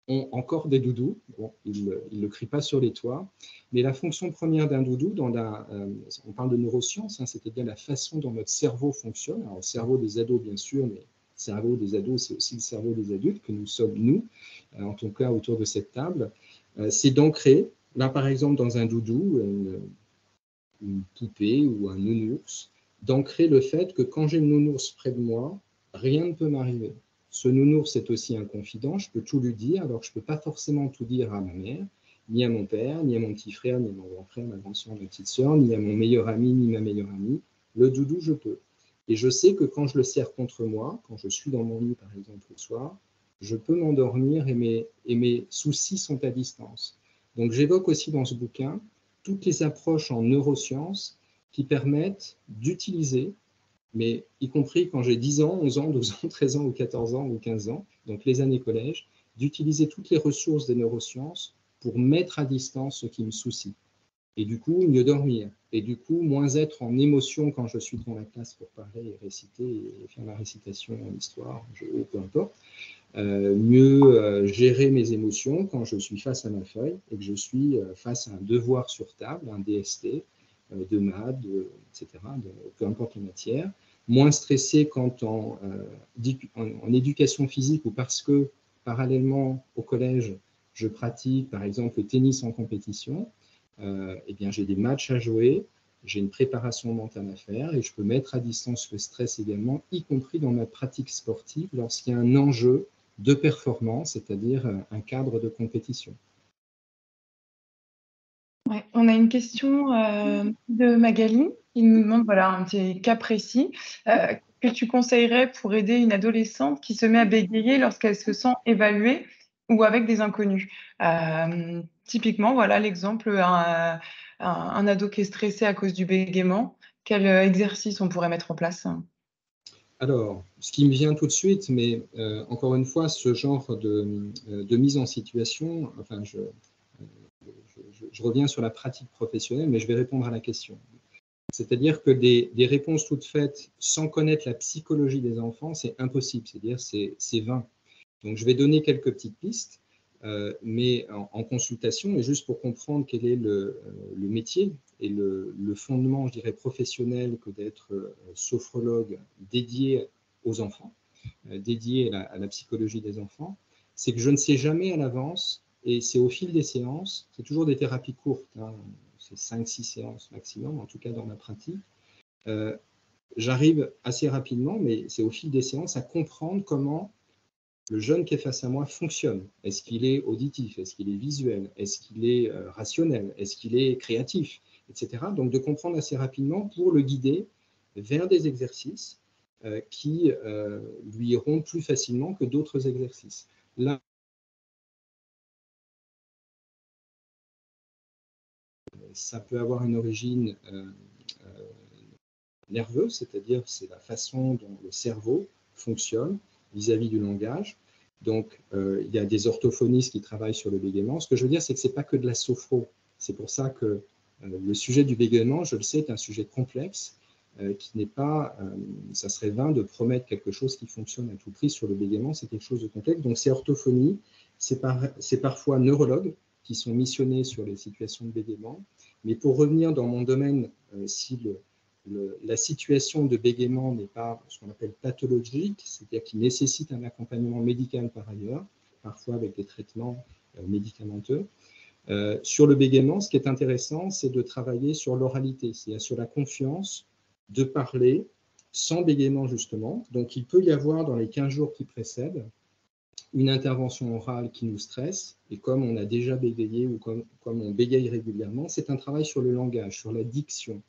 ont encore des doudous. Bon, ils ne le crient pas sur les toits. Mais la fonction première d'un doudou, on parle de neurosciences, c'est-à-dire la façon dont notre cerveau fonctionne. Alors, le cerveau des ados, bien sûr, mais le cerveau des ados, c'est aussi le cerveau des adultes, que nous sommes nous, en tout cas autour de cette table. C'est d'ancrer, là par exemple dans un doudou, une poupée ou un nounours, d'ancrer le fait que quand j'ai le nounours près de moi, rien ne peut m'arriver. Ce nounours est aussi un confident, je peux tout lui dire, alors que je ne peux pas forcément tout dire à ma mère, ni à mon père, ni à mon petit frère, ni à mon grand frère, ma grande soeur, ma petite soeur, ni à mon meilleur ami, ni ma meilleure amie. Le doudou, je peux. Et je sais que quand je le serre contre moi, quand je suis dans mon lit, par exemple, le soir, je peux m'endormir et mes soucis sont à distance. Donc j'évoque aussi dans ce bouquin toutes les approches en neurosciences qui permettent d'utiliser, mais y compris quand j'ai 10 ans, 11 ans, 12 ans, 13 ans ou 14 ans ou 15 ans, donc les années collège, d'utiliser toutes les ressources des neurosciences pour mettre à distance ce qui me soucie. Et du coup, mieux dormir. Et du coup, moins être en émotion quand je suis dans la classe pour parler et réciter et faire la récitation en histoire, peu importe. Mieux gérer mes émotions quand je suis face à ma feuille et que je suis face à un devoir sur table, un DST, de maths, etc., peu importe la matière. Moins stressé quand en éducation physique ou parce que, parallèlement au collège, je pratique, par exemple, le tennis en compétition. Eh bien, j'ai des matchs à jouer, j'ai une préparation mentale à faire et je peux mettre à distance le stress également, y compris dans ma pratique sportive lorsqu'il y a un enjeu de performance, c'est-à-dire un cadre de compétition. Ouais, on a une question de Magali qui nous demande voilà, un petit cas précis. Que tu conseillerais pour aider une adolescente qui se met à bégayer lorsqu'elle se sent évaluée ou avec des inconnus? Typiquement, voilà l'exemple, un ado qui est stressé à cause du bégaiement. Quel exercice on pourrait mettre en place? Alors, ce qui me vient tout de suite, mais encore une fois, ce genre de mise en situation, enfin, je reviens sur la pratique professionnelle, mais je vais répondre à la question. C'est-à-dire que des réponses toutes faites sans connaître la psychologie des enfants, c'est impossible, c'est-à-dire c'est vain. Donc, je vais donner quelques petites pistes. mais en consultation, et juste pour comprendre quel est le métier et le fondement, je dirais, professionnel que d'être sophrologue dédié aux enfants, dédié à la psychologie des enfants, c'est que je ne sais jamais à l'avance, et c'est au fil des séances, c'est toujours des thérapies courtes, hein, c'est 5-6 séances maximum, en tout cas dans ma pratique, j'arrive assez rapidement, mais c'est au fil des séances, à comprendre comment le jeune qui est face à moi fonctionne. Est-ce qu'il est auditif? Est-ce qu'il est visuel? Est-ce qu'il est rationnel? Est-ce qu'il est créatif? Etc. Donc de comprendre assez rapidement pour le guider vers des exercices qui lui iront plus facilement que d'autres exercices. Là, ça peut avoir une origine nerveuse, c'est-à-dire c'est la façon dont le cerveau fonctionne vis-à-vis du langage. Donc, il y a des orthophonistes qui travaillent sur le bégaiement. Ce que je veux dire, c'est que ce n'est pas que de la sophro. C'est pour ça que le sujet du bégaiement, je le sais, est un sujet complexe, qui n'est pas, ça serait vain de promettre quelque chose qui fonctionne à tout prix sur le bégaiement, c'est quelque chose de complexe. Donc, c'est orthophonie, c'est parfois neurologues qui sont missionnés sur les situations de bégaiement. Mais pour revenir dans mon domaine, si la situation de bégaiement n'est pas ce qu'on appelle pathologique, c'est-à-dire qu'il nécessite un accompagnement médical par ailleurs, parfois avec des traitements médicamenteux. Sur le bégaiement, ce qui est intéressant, c'est de travailler sur l'oralité, c'est-à-dire sur la confiance de parler sans bégaiement justement. Donc il peut y avoir dans les 15 jours qui précèdent une intervention orale qui nous stresse, et comme on a déjà bégayé ou comme on bégaye régulièrement, c'est un travail sur le langage, sur la diction.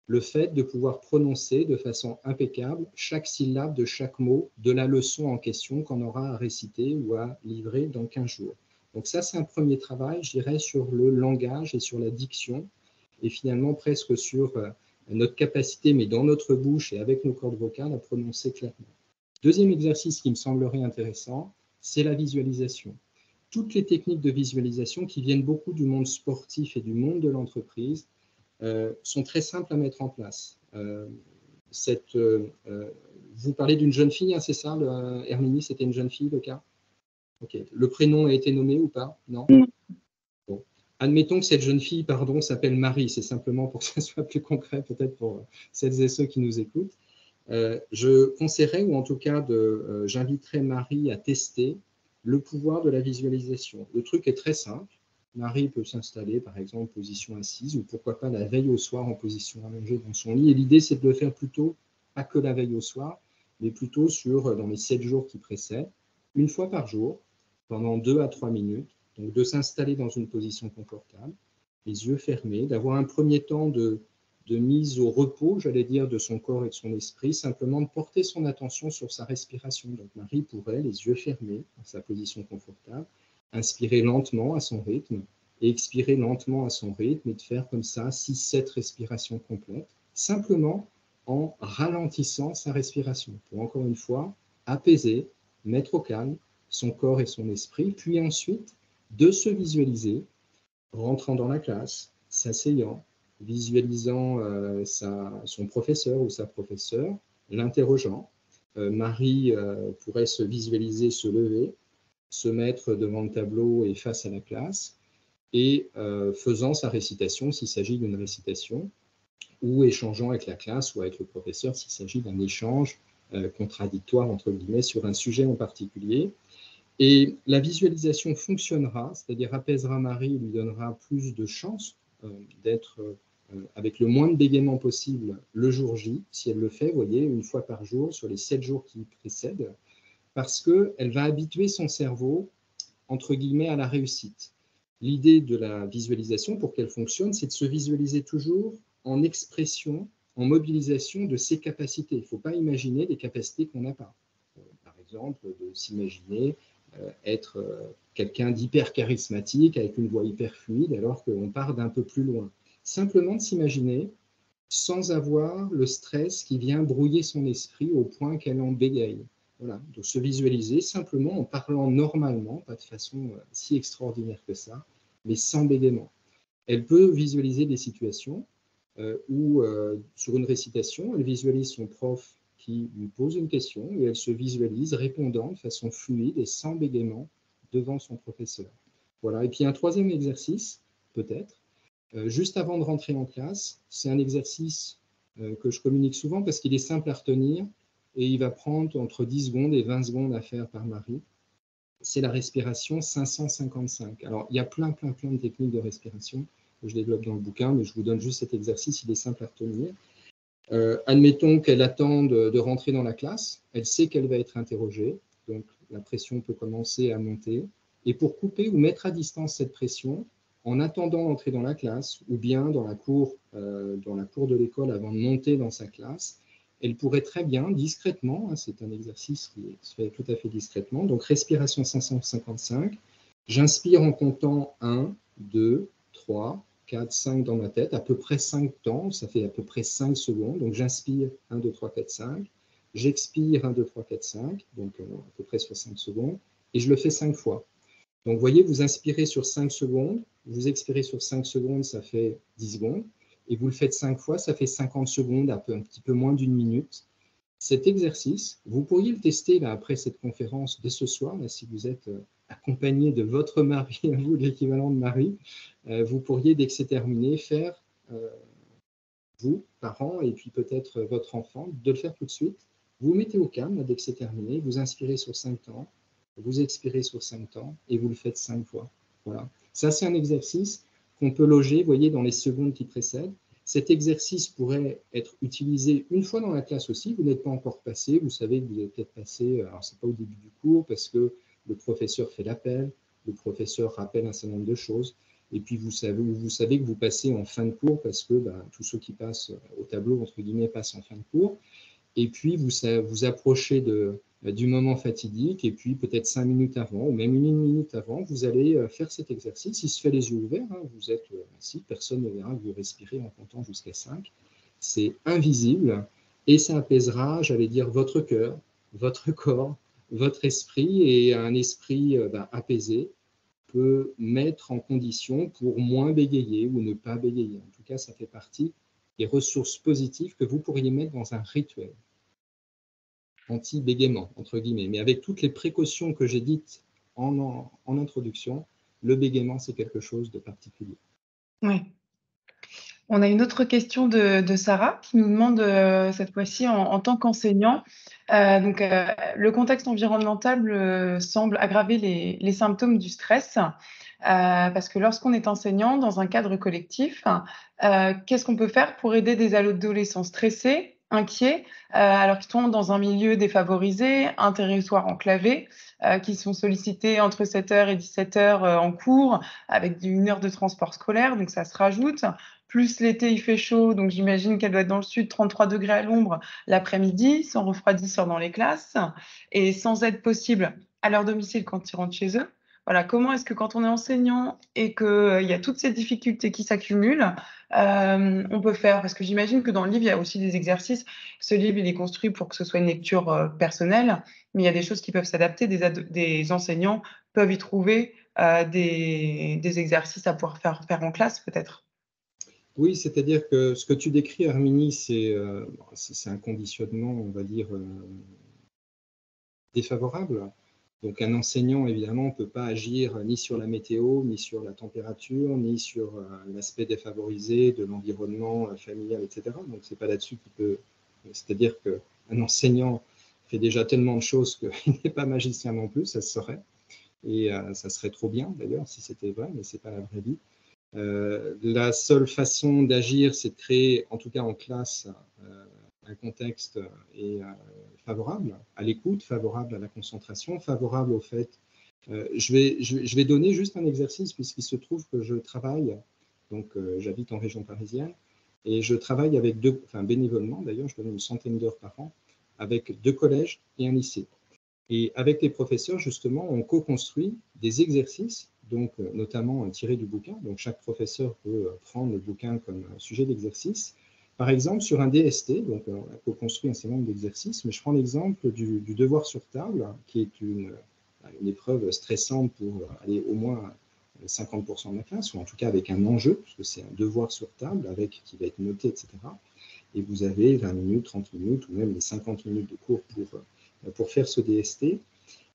Le fait de pouvoir prononcer de façon impeccable chaque syllabe de chaque mot de la leçon en question qu'on aura à réciter ou à livrer dans 15 jours. Donc ça, c'est un premier travail, je dirais, sur le langage et sur la diction, et finalement presque sur notre capacité, mais dans notre bouche et avec nos cordes vocales, à prononcer clairement. Deuxième exercice qui me semblerait intéressant, c'est la visualisation. Toutes les techniques de visualisation qui viennent beaucoup du monde sportif et du monde de l'entreprise sont très simples à mettre en place. Vous parlez d'une jeune fille, hein, c'est ça, Herminie, c'était une jeune fille, le cas? Ok. Le prénom a été nommé ou pas? Non. Bon. Admettons que cette jeune fille, pardon, s'appelle Marie, c'est simplement pour que ce soit plus concret peut-être pour celles et ceux qui nous écoutent. Je conseillerais, ou en tout cas j'inviterais Marie à tester le pouvoir de la visualisation. Le truc est très simple. Marie peut s'installer, par exemple, en position assise, ou pourquoi pas la veille au soir en position allongée dans son lit. Et l'idée, c'est de le faire plutôt, pas que la veille au soir, mais plutôt dans les 7 jours qui précèdent, une fois par jour, pendant 2 à 3 minutes. Donc, de s'installer dans une position confortable, les yeux fermés, d'avoir un premier temps de mise au repos, j'allais dire, de son corps et de son esprit, simplement de porter son attention sur sa respiration. Donc, Marie pourrait, les yeux fermés, dans sa position confortable, inspirer lentement à son rythme et expirer lentement à son rythme, et de faire comme ça 6-7 respirations complètes, simplement en ralentissant sa respiration, pour encore une fois apaiser, mettre au calme son corps et son esprit, puis ensuite de se visualiser rentrant dans la classe, s'asseyant, visualisant son professeur ou sa professeure, l'interrogeant. Marie pourrait se visualiser se lever, se mettre devant le tableau et face à la classe, et faisant sa récitation s'il s'agit d'une récitation, ou échangeant avec la classe ou avec le professeur s'il s'agit d'un échange contradictoire, entre guillemets, sur un sujet en particulier. Et la visualisation fonctionnera, c'est-à-dire apaisera Marie, lui donnera plus de chances d'être avec le moins de bégaiement possible le jour J, si elle le fait, vous voyez, une fois par jour, sur les 7 jours qui précèdent, parce qu'elle va habituer son cerveau, entre guillemets, à la réussite. L'idée de la visualisation, pour qu'elle fonctionne, c'est de se visualiser toujours en expression, en mobilisation de ses capacités. Il ne faut pas imaginer des capacités qu'on n'a pas. Par exemple, de s'imaginer être quelqu'un d'hyper charismatique, avec une voix hyper fluide, alors qu'on part d'un peu plus loin. Simplement de s'imaginer sans avoir le stress qui vient brouiller son esprit au point qu'elle en bégaye. Voilà, de se visualiser simplement en parlant normalement, pas de façon si extraordinaire que ça, mais sans bégaiement. Elle peut visualiser des situations où, sur une récitation, elle visualise son prof qui lui pose une question et elle se visualise répondant de façon fluide et sans bégaiement devant son professeur. Voilà. Et puis un troisième exercice, peut-être, juste avant de rentrer en classe. C'est un exercice que je communique souvent parce qu'il est simple à retenir et il va prendre entre 10 secondes et 20 secondes à faire par Marie. C'est la respiration 555. Alors, il y a plein de techniques de respiration que je développe dans le bouquin, mais je vous donne juste cet exercice, il est simple à retenir. Admettons qu'elle attend de rentrer dans la classe, elle sait qu'elle va être interrogée, donc la pression peut commencer à monter. Et pour couper ou mettre à distance cette pression, en attendant d'entrer dans la classe ou bien dans la cour de l'école avant de monter dans sa classe, elle pourrait très bien, discrètement, c'est un exercice qui se fait tout à fait discrètement, donc respiration 555, j'inspire en comptant 1, 2, 3, 4, 5 dans ma tête, à peu près 5 temps, ça fait à peu près 5 secondes, donc j'inspire 1, 2, 3, 4, 5, j'expire 1, 2, 3, 4, 5, donc à peu près 60 secondes, et je le fais 5 fois. Donc vous voyez, vous inspirez sur 5 secondes, vous expirez sur 5 secondes, ça fait 10 secondes, et vous le faites 5 fois, ça fait 50 secondes, un petit peu moins d'une minute. Cet exercice, vous pourriez le tester là, après cette conférence dès ce soir, là, si vous êtes accompagné de votre mari, vous l'équivalent de Marie, vous pourriez, dès que c'est terminé, faire, vous, parents, et puis peut-être votre enfant, de le faire tout de suite. Vous mettez au calme là, dès que c'est terminé, vous inspirez sur 5 temps, vous expirez sur 5 temps, et vous le faites 5 fois. Voilà. Ça, c'est un exercice qu'on peut loger, vous voyez, dans les secondes qui précèdent. Cet exercice pourrait être utilisé une fois dans la classe aussi. Vous n'êtes pas encore passé, vous savez que vous êtes peut-être passé, alors ce n'est pas au début du cours, parce que le professeur fait l'appel, le professeur rappelle un certain nombre de choses, et puis vous savez que vous passez en fin de cours, parce que tous ceux qui passent au tableau, entre guillemets, passent en fin de cours, et puis vous approchez du moment fatidique, et puis peut-être 5 minutes avant, ou même 1 minute avant, vous allez faire cet exercice. Il se fait les yeux ouverts, vous êtes assis, personne ne verra que vous respirez en comptant jusqu'à 5. C'est invisible, et ça apaisera, j'allais dire, votre cœur, votre corps, votre esprit, et un esprit apaisé peut mettre en condition pour moins bégayer ou ne pas bégayer. En tout cas, ça fait partie des ressources positives que vous pourriez mettre dans un rituel anti-bégaiement, entre guillemets. Mais avec toutes les précautions que j'ai dites en introduction, le bégaiement, c'est quelque chose de particulier. Oui. On a une autre question de Sarah qui nous demande cette fois-ci en tant qu'enseignant. Le contexte environnemental semble aggraver les symptômes du stress parce que lorsqu'on est enseignant dans un cadre collectif, qu'est-ce qu'on peut faire pour aider des adolescents stressés, inquiets, alors qu'ils sont dans un milieu défavorisé, un territoire enclavé, qui sont sollicités entre 7h et 17h en cours avec 1 heure de transport scolaire, donc ça se rajoute. Plus l'été, il fait chaud, donc j'imagine qu'elle doit être dans le sud, 33 degrés à l'ombre l'après-midi, sans refroidisseur dans les classes et sans aide possible à leur domicile quand ils rentrent chez eux. Voilà, comment est-ce que quand on est enseignant et qu'il y a toutes ces difficultés qui s'accumulent, on peut faire, parce que j'imagine que dans le livre, il y a aussi des exercices. Ce livre, il est construit pour que ce soit une lecture personnelle, mais il y a des choses qui peuvent s'adapter. Des enseignants peuvent y trouver des exercices à pouvoir faire en classe, peut-être. Oui, c'est-à-dire que ce que tu décris, Herminie, c'est un conditionnement, on va dire, défavorable. Donc un enseignant, évidemment, ne peut pas agir ni sur la météo, ni sur la température, ni sur l'aspect défavorisé de l'environnement familial, etc. Donc ce n'est pas là-dessus qu'il peut... C'est-à-dire qu'un enseignant fait déjà tellement de choses qu'il n'est pas magicien non plus, ça se saurait. Et ça serait trop bien, d'ailleurs, si c'était vrai, mais ce n'est pas la vraie vie. La seule façon d'agir, c'est de créer, en tout cas en classe, un contexte favorable à l'écoute, favorable à la concentration, favorable au fait. Je vais donner juste un exercice, puisqu'il se trouve que je travaille, donc j'habite en région parisienne, et je travaille avec bénévolement d'ailleurs, je donne une centaine d'heures par an, avec 2 collèges et un lycée. Et avec les professeurs, justement, on co-construit des exercices, donc notamment tirés du bouquin. Donc chaque professeur peut prendre le bouquin comme sujet d'exercice. Par exemple, sur un DST, donc on a co-construit un certain nombre d'exercices, mais je prends l'exemple du devoir sur table, qui est une épreuve stressante pour aller au moins 50% de la classe, ou en tout cas avec un enjeu, puisque c'est un devoir sur table qui va être noté, etc. Et vous avez 20 minutes, 30 minutes, ou même les 50 minutes de cours pour faire ce DST.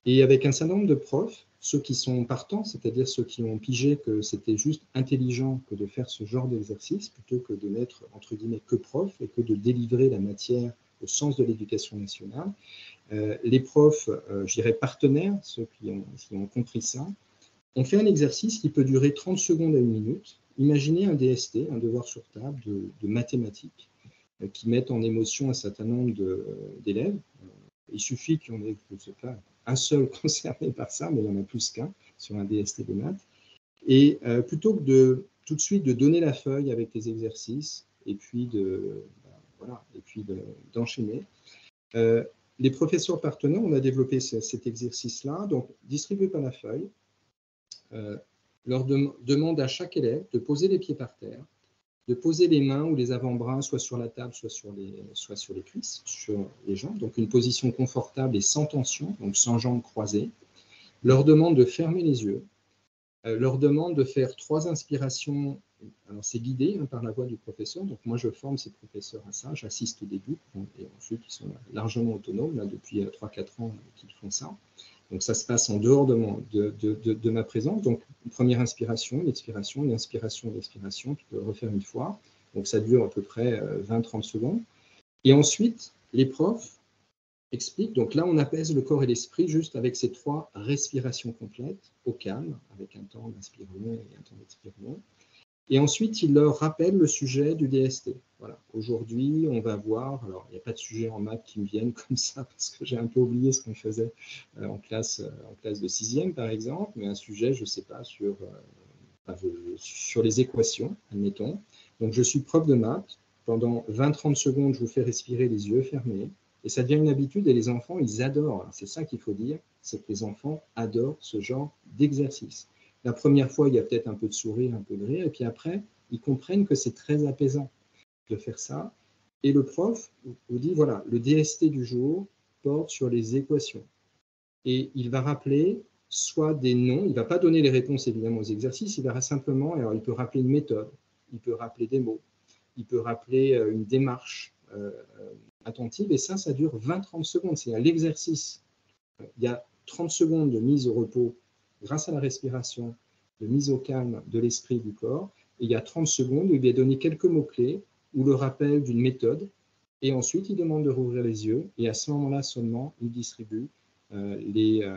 Et avec un certain nombre de profs, ceux qui sont partants, c'est-à-dire ceux qui ont pigé que c'était juste intelligent que de faire ce genre d'exercice, plutôt que de n'être, entre guillemets, que prof et que de délivrer la matière au sens de l'éducation nationale. Les profs, je dirais partenaires, ceux qui ont compris ça, on fait un exercice qui peut durer 30 secondes à 1 minute. Imaginez un DST, un devoir sur table de mathématiques, qui mettent en émotion un certain nombre d'élèves. Il suffit qu'il y en ait, je ne sais pas, un seul concerné par ça, mais il y en a plus qu'un sur un DST de maths. Et plutôt que tout de suite de donner la feuille avec les exercices et puis d'enchaîner, les professeurs partenaires, on a développé cet exercice-là. Donc, distribuez pas la feuille. Leur demande à chaque élève de poser les pieds par terre, de poser les mains ou les avant-bras soit sur la table, soit sur les cuisses, sur les jambes. Donc, une position confortable et sans tension, donc sans jambes croisées. Leur demande de fermer les yeux. Leur demande de faire 3 inspirations. Alors, c'est guidé par la voix du professeur. Donc, moi, je forme ces professeurs à ça. J'assiste au début. Et ensuite, ils sont largement autonomes. Là, depuis 3-4 ans qu'ils font ça. Donc, ça se passe en dehors de ma présence. Donc, une première inspiration, une expiration, une inspiration, une expiration. Tu peux le refaire une fois. Donc, ça dure à peu près 20-30 secondes. Et ensuite, les profs expliquent. Donc là, on apaise le corps et l'esprit juste avec ces 3 respirations complètes, au calme, avec un temps d'inspire long et un temps d'expire long. Et ensuite, il leur rappelle le sujet du DST. Voilà. Aujourd'hui, on va voir, alors il n'y a pas de sujet en maths qui me viennent comme ça, parce que j'ai un peu oublié ce qu'on faisait en classe de 6e, par exemple, mais un sujet, je ne sais pas, sur les équations, admettons. Donc, je suis prof de maths. Pendant 20-30 secondes, je vous fais respirer les yeux fermés. Et ça devient une habitude, et les enfants, ils adorent. C'est ça qu'il faut dire, c'est que les enfants adorent ce genre d'exercice. La première fois, il y a peut-être un peu de sourire, un peu de rire, et puis après, ils comprennent que c'est très apaisant de faire ça. Et le prof vous dit, voilà, le DST du jour porte sur les équations. Et il va rappeler soit des noms, il ne va pas donner les réponses évidemment aux exercices, il va simplement, alors il peut rappeler une méthode, il peut rappeler des mots, il peut rappeler une démarche attentive, et ça dure 20-30 secondes, c'est à l'exercice. Il y a 30 secondes de mise au repos grâce à la respiration, de mise au calme de l'esprit et du corps, et il y a 30 secondes où il va donner quelques mots-clés ou le rappel d'une méthode, et ensuite il demande de rouvrir les yeux, et à ce moment-là seulement, il distribue le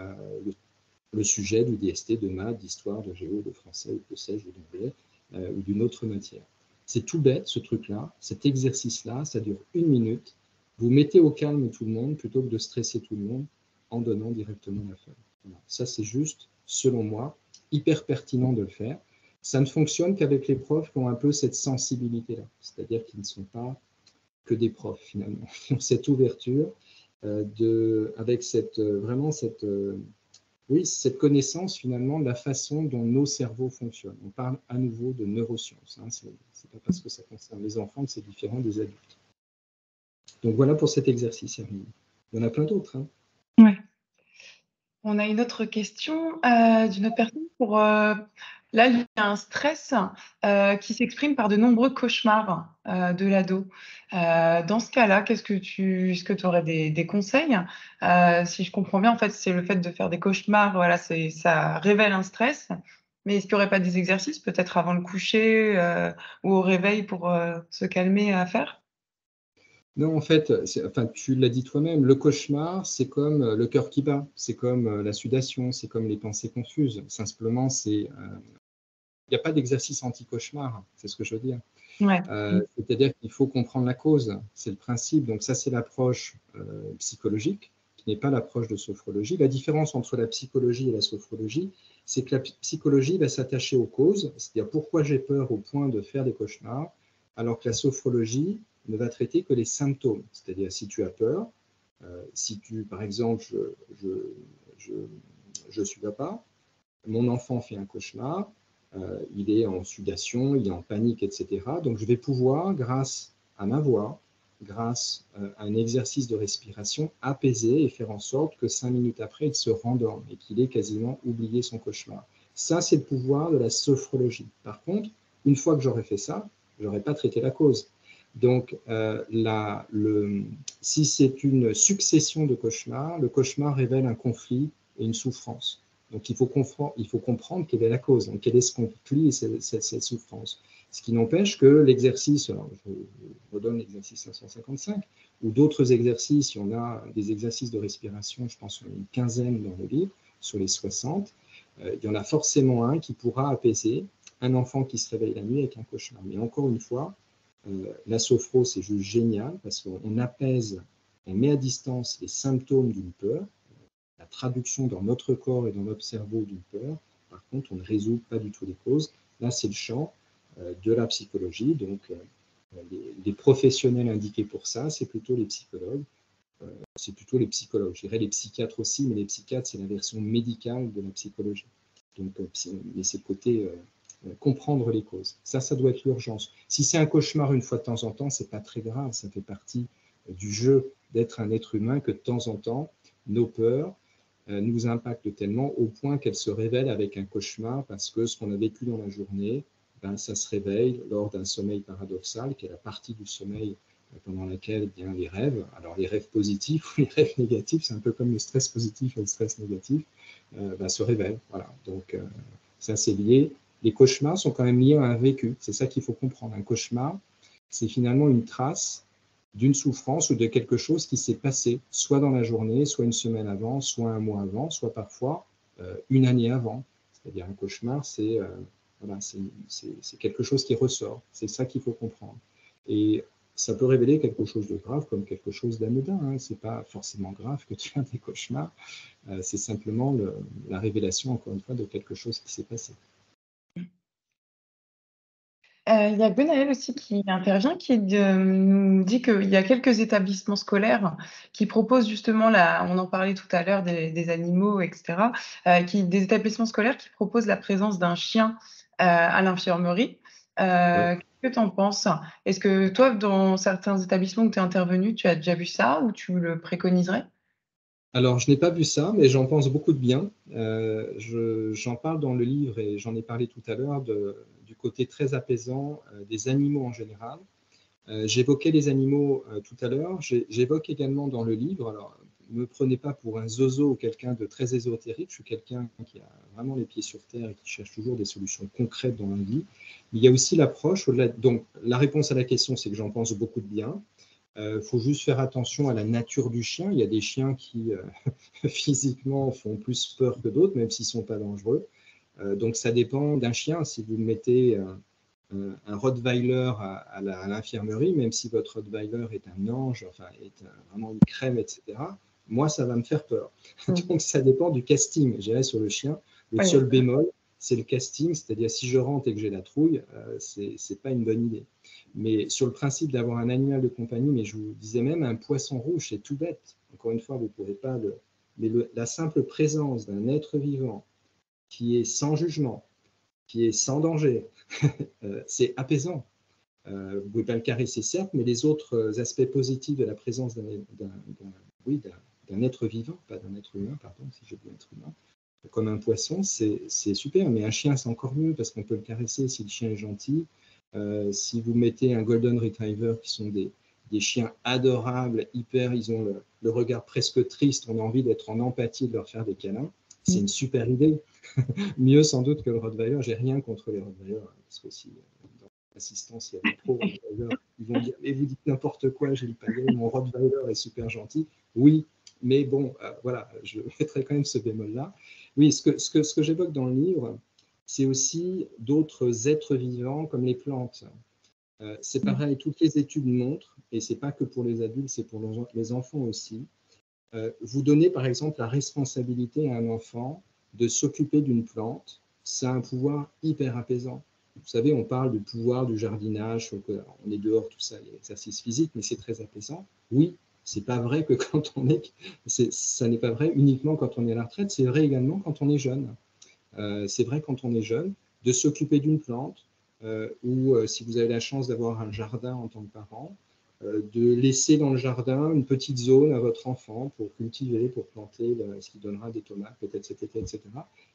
sujet du DST, de maths, d'histoire, de géo, de français, ou de sais-je, ou d'anglais, ou d'une autre matière. C'est tout bête, ce truc-là, cet exercice-là, ça dure 1 minute. Vous mettez au calme tout le monde plutôt que de stresser tout le monde en donnant directement la feuille. Voilà. Ça, c'est juste, selon moi, hyper pertinent de le faire. Ça ne fonctionne qu'avec les profs qui ont un peu cette sensibilité-là, c'est-à-dire qu'ils ne sont pas que des profs, finalement. Ils ont cette ouverture avec vraiment cette connaissance, finalement, de la façon dont nos cerveaux fonctionnent. On parle à nouveau de neurosciences. Hein. Ce n'est pas parce que ça concerne les enfants que c'est différent des adultes. Donc, voilà pour cet exercice, Hermine. Il y en a plein d'autres. Hein. Ouais. On a une autre question d'une autre personne. Là, il y a un stress qui s'exprime par de nombreux cauchemars de l'ado. Dans ce cas-là, est-ce que tu aurais des conseils? Si je comprends bien, en fait, c'est le fait de faire des cauchemars, voilà, ça révèle un stress. Mais est-ce qu'il n'y aurait pas des exercices, peut-être avant le coucher ou au réveil, pour se calmer à faire? Non, en fait, tu l'as dit toi-même, le cauchemar, c'est comme le cœur qui bat, c'est comme la sudation, c'est comme les pensées confuses. Simplement, il n'y a pas d'exercice anti-cauchemar, c'est ce que je veux dire. Ouais. C'est-à-dire qu'il faut comprendre la cause, c'est le principe. Donc ça, c'est l'approche psychologique, qui n'est pas l'approche de sophrologie. La différence entre la psychologie et la sophrologie, c'est que la psychologie va s'attacher aux causes, c'est-à-dire pourquoi j'ai peur au point de faire des cauchemars, alors que la sophrologie ne va traiter que les symptômes. C'est-à-dire si tu as peur, par exemple, je suis papa, mon enfant fait un cauchemar, il est en sudation, il est en panique, etc. Donc, je vais pouvoir, grâce à ma voix, grâce à un exercice de respiration, apaiser et faire en sorte que 5 minutes après, il se rendorme et qu'il ait quasiment oublié son cauchemar. Ça, c'est le pouvoir de la sophrologie. Par contre, une fois que j'aurai fait ça, je n'aurai pas traité la cause. Donc, si c'est une succession de cauchemars, le cauchemar révèle un conflit et une souffrance. Donc il faut comprendre quelle est la cause, donc quel est ce conflit et cette souffrance. Ce qui n'empêche que l'exercice, alors je redonne l'exercice 555, ou d'autres exercices, il y en a des exercices de respiration, je pense qu'il y en a une quinzaine dans le livre, sur les 60, il y en a forcément un qui pourra apaiser un enfant qui se réveille la nuit avec un cauchemar. Mais encore une fois, la sophro, c'est juste génial parce qu'on apaise, on met à distance les symptômes d'une peur, la traduction dans notre corps et dans notre cerveau d'une peur. Par contre, on ne résout pas du tout les causes. Là, c'est le champ de la psychologie. Donc, les professionnels indiqués pour ça, c'est plutôt les psychologues. Je dirais les psychiatres aussi, mais les psychiatres, c'est la version médicale de la psychologie. Donc, mais c'est le côté comprendre les causes. Ça doit être l'urgence. Si c'est un cauchemar une fois de temps en temps, c'est pas très grave. Ça fait partie du jeu d'être un être humain que de temps en temps, nos peurs nous impactent tellement au point qu'elles se révèlent avec un cauchemar parce que ce qu'on a vécu dans la journée, ben, ça se réveille lors d'un sommeil paradoxal, qui est la partie du sommeil pendant laquelle bien, les rêves, alors les rêves positifs ou les rêves négatifs, c'est un peu comme le stress positif et le stress négatif, ben, se révèlent. Voilà. Donc, ça, c'est lié. Les cauchemars sont quand même liés à un vécu. C'est ça qu'il faut comprendre. Un cauchemar, c'est finalement une trace d'une souffrance ou de quelque chose qui s'est passé, soit dans la journée, soit une semaine avant, soit un mois avant, soit parfois une année avant. C'est-à-dire un cauchemar, c'est voilà, quelque chose qui ressort. C'est ça qu'il faut comprendre. Et ça peut révéler quelque chose de grave comme quelque chose d'anodin. Hein. Ce n'est pas forcément grave que tu aies des cauchemars. C'est simplement la révélation, encore une fois, de quelque chose qui s'est passé. Il y a Gwenaëlle aussi qui intervient, qui nous dit qu'il y a quelques établissements scolaires qui proposent justement, on en parlait tout à l'heure des animaux, etc., des établissements scolaires qui proposent la présence d'un chien à l'infirmerie. Ouais. Qu'est-ce que tu en penses? Est-ce que toi, dans certains établissements où tu es intervenu, tu as déjà vu ça ou tu le préconiserais? Alors, je n'ai pas vu ça, mais j'en pense beaucoup de bien. J'en parle dans le livre et j'en ai parlé tout à l'heure du côté très apaisant des animaux en général. J'évoquais les animaux tout à l'heure. J'évoque également dans le livre, alors ne me prenez pas pour un zozo ou quelqu'un de très ésotérique, je suis quelqu'un qui a vraiment les pieds sur terre et qui cherche toujours des solutions concrètes dans la vie. Mais il y a aussi l'approche, donc la réponse à la question, c'est que j'en pense beaucoup de bien. Faut juste faire attention à la nature du chien. Il y a des chiens qui physiquement font plus peur que d'autres, même s'ils ne sont pas dangereux. Donc ça dépend d'un chien. Si vous mettez un Rottweiler à l'infirmerie, même si votre Rottweiler est un ange, enfin est vraiment une crème, etc., moi, ça va me faire peur. Donc ça dépend du casting, je dirais, sur le chien. Le seul bémol, c'est le casting, c'est-à-dire si je rentre et que j'ai la trouille, c'est pas une bonne idée. Mais sur le principe d'avoir un animal de compagnie, mais je vous disais même un poisson rouge, c'est tout bête. Encore une fois, vous ne pourrez pas mais la simple présence d'un être vivant qui est sans jugement, qui est sans danger, c'est apaisant. Vous ne pouvez pas le caresser, certes, mais les autres aspects positifs de la présence d'un être vivant, pas d'un être humain, pardon, si j'ai dit être humain, comme un poisson, c'est super. Mais un chien, c'est encore mieux parce qu'on peut le caresser si le chien est gentil. Si vous mettez un Golden Retriever, qui sont des chiens adorables, hyper, ils ont le regard presque triste, on a envie d'être en empathie, de leur faire des câlins, c'est une super idée. Mieux sans doute que le Rottweiler. J'ai rien contre les Rottweilers, parce que si dans l'assistance, il y a des pros Rottweilers, ils vont dire « Mais vous dites n'importe quoi, j'ai le paillet, mon Rottweiler est super gentil. » Oui, mais bon, voilà, je mettrai quand même ce bémol-là. Oui, ce que j'évoque dans le livre, c'est aussi d'autres êtres vivants comme les plantes. C'est pareil, toutes les études montrent, et ce n'est pas que pour les adultes, c'est pour les enfants aussi. Vous donnez par exemple la responsabilité à un enfant de s'occuper d'une plante, ça a un pouvoir hyper apaisant. Vous savez, on parle du pouvoir du jardinage, on est dehors, tout ça, il y a l'exercice physique, mais c'est très apaisant. Oui, c'est pas vrai que quand ça n'est pas vrai uniquement quand on est à la retraite, c'est vrai également quand on est jeune. C'est vrai quand on est jeune, de s'occuper d'une plante, ou si vous avez la chance d'avoir un jardin en tant que parent, de laisser dans le jardin une petite zone à votre enfant pour cultiver, pour planter ce qui donnera des tomates peut-être cet été, etc.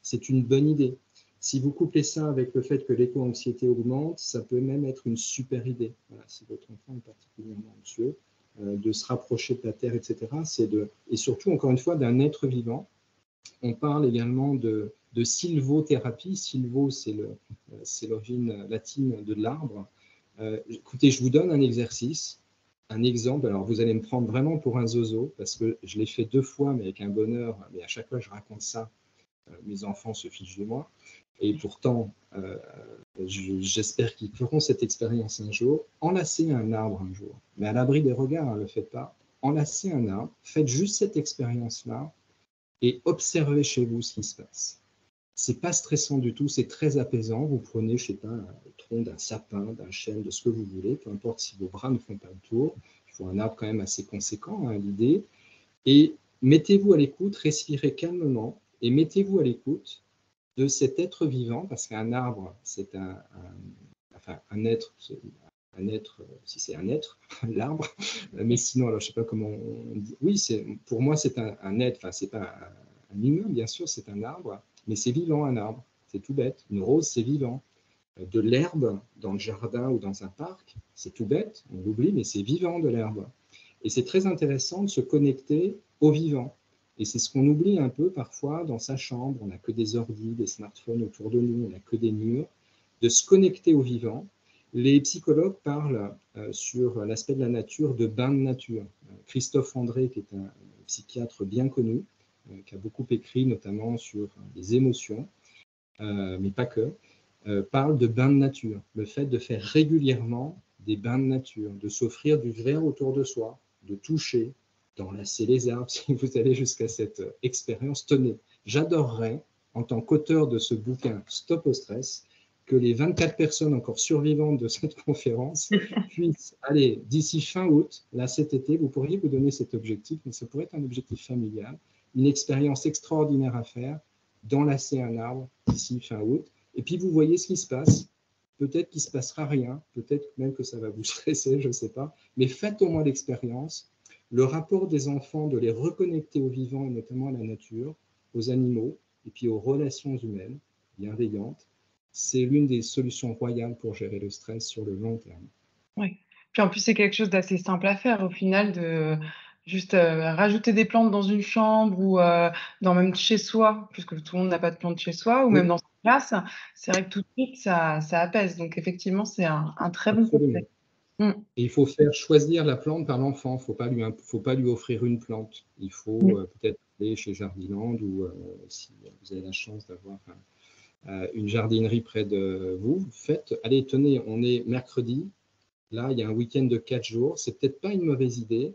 C'est une bonne idée. Si vous couplez ça avec le fait que l'éco-anxiété augmente, ça peut même être une super idée. Voilà, si votre enfant est particulièrement anxieux, de se rapprocher de la terre, etc. Et surtout, encore une fois, d'un être vivant On parle également de sylvothérapie. Sylvo, c'est l'origine latine de l'arbre. Écoutez, je vous donne un exercice, un exemple. Alors, vous allez me prendre vraiment pour un zozo, parce que je l'ai fait 2 fois, mais avec un bonheur. Mais à chaque fois que je raconte ça, mes enfants se fichent de moi. Et pourtant, j'espère qu'ils feront cette expérience un jour. Enlacez un arbre un jour, mais à l'abri des regards, ne le faites pas. Enlacez un arbre, faites juste cette expérience-là et observez chez vous ce qui se passe. C'est pas stressant du tout, c'est très apaisant. Vous prenez, je sais pas, un tronc d'un sapin, d'un chêne, de ce que vous voulez, peu importe si vos bras ne font pas le tour. Il faut un arbre quand même assez conséquent, hein, l'idée. Et mettez-vous à l'écoute, respirez calmement et mettez-vous à l'écoute de cet être vivant, parce qu'un arbre, c'est un être, si c'est un être, l'arbre, mais sinon, alors je ne sais pas comment on dit. Oui, pour moi, c'est un être, enfin, c'est pas un humain, bien sûr, c'est un arbre, mais c'est vivant, un arbre, c'est tout bête. Une rose, c'est vivant. De l'herbe dans le jardin ou dans un parc, c'est tout bête, on l'oublie, mais c'est vivant de l'herbe. Et c'est très intéressant de se connecter au vivant. Et c'est ce qu'on oublie un peu parfois dans sa chambre. On n'a que des ordis, des smartphones autour de nous, on n'a que des murs. De se connecter au vivant. Les psychologues parlent sur l'aspect de la nature de bain de nature. Christophe André, qui est un psychiatre bien connu, qui a beaucoup écrit notamment sur les émotions, mais pas que, parle de bain de nature. Le fait de faire régulièrement des bains de nature, de s'offrir du verre autour de soi, de toucher, d'enlacer les arbres, si vous allez jusqu'à cette expérience. Tenez, j'adorerais, en tant qu'auteur de ce bouquin Stop au stress, que les 24 personnes encore survivantes de cette conférence puissent, allez, d'ici fin août, là cet été, vous pourriez vous donner cet objectif, mais ça pourrait être un objectif familial, une expérience extraordinaire à faire, d'enlacer un arbre d'ici fin août, et puis vous voyez ce qui se passe. Peut-être qu'il ne se passera rien, peut-être même que ça va vous stresser, je ne sais pas, mais faites au moins l'expérience. Le rapport des enfants, de les reconnecter au vivant, et notamment à la nature, aux animaux, et puis aux relations humaines bienveillantes, c'est l'une des solutions royales pour gérer le stress sur le long terme. Oui. Puis en plus, c'est quelque chose d'assez simple à faire au final, de juste rajouter des plantes dans une chambre ou même chez soi, puisque tout le monde n'a pas de plantes chez soi, ou même dans sa classe. C'est vrai que tout de suite, ça apaise. Donc effectivement, c'est un très bon Absolument. conseil. Mm. Et il faut faire choisir la plante par l'enfant. Il ne faut pas lui offrir une plante. Il faut peut-être aller chez Jardiland ou si vous avez la chance d'avoir une jardinerie près de vous, allez, tenez, on est mercredi, là, il y a un week-end de 4 jours, c'est peut-être pas une mauvaise idée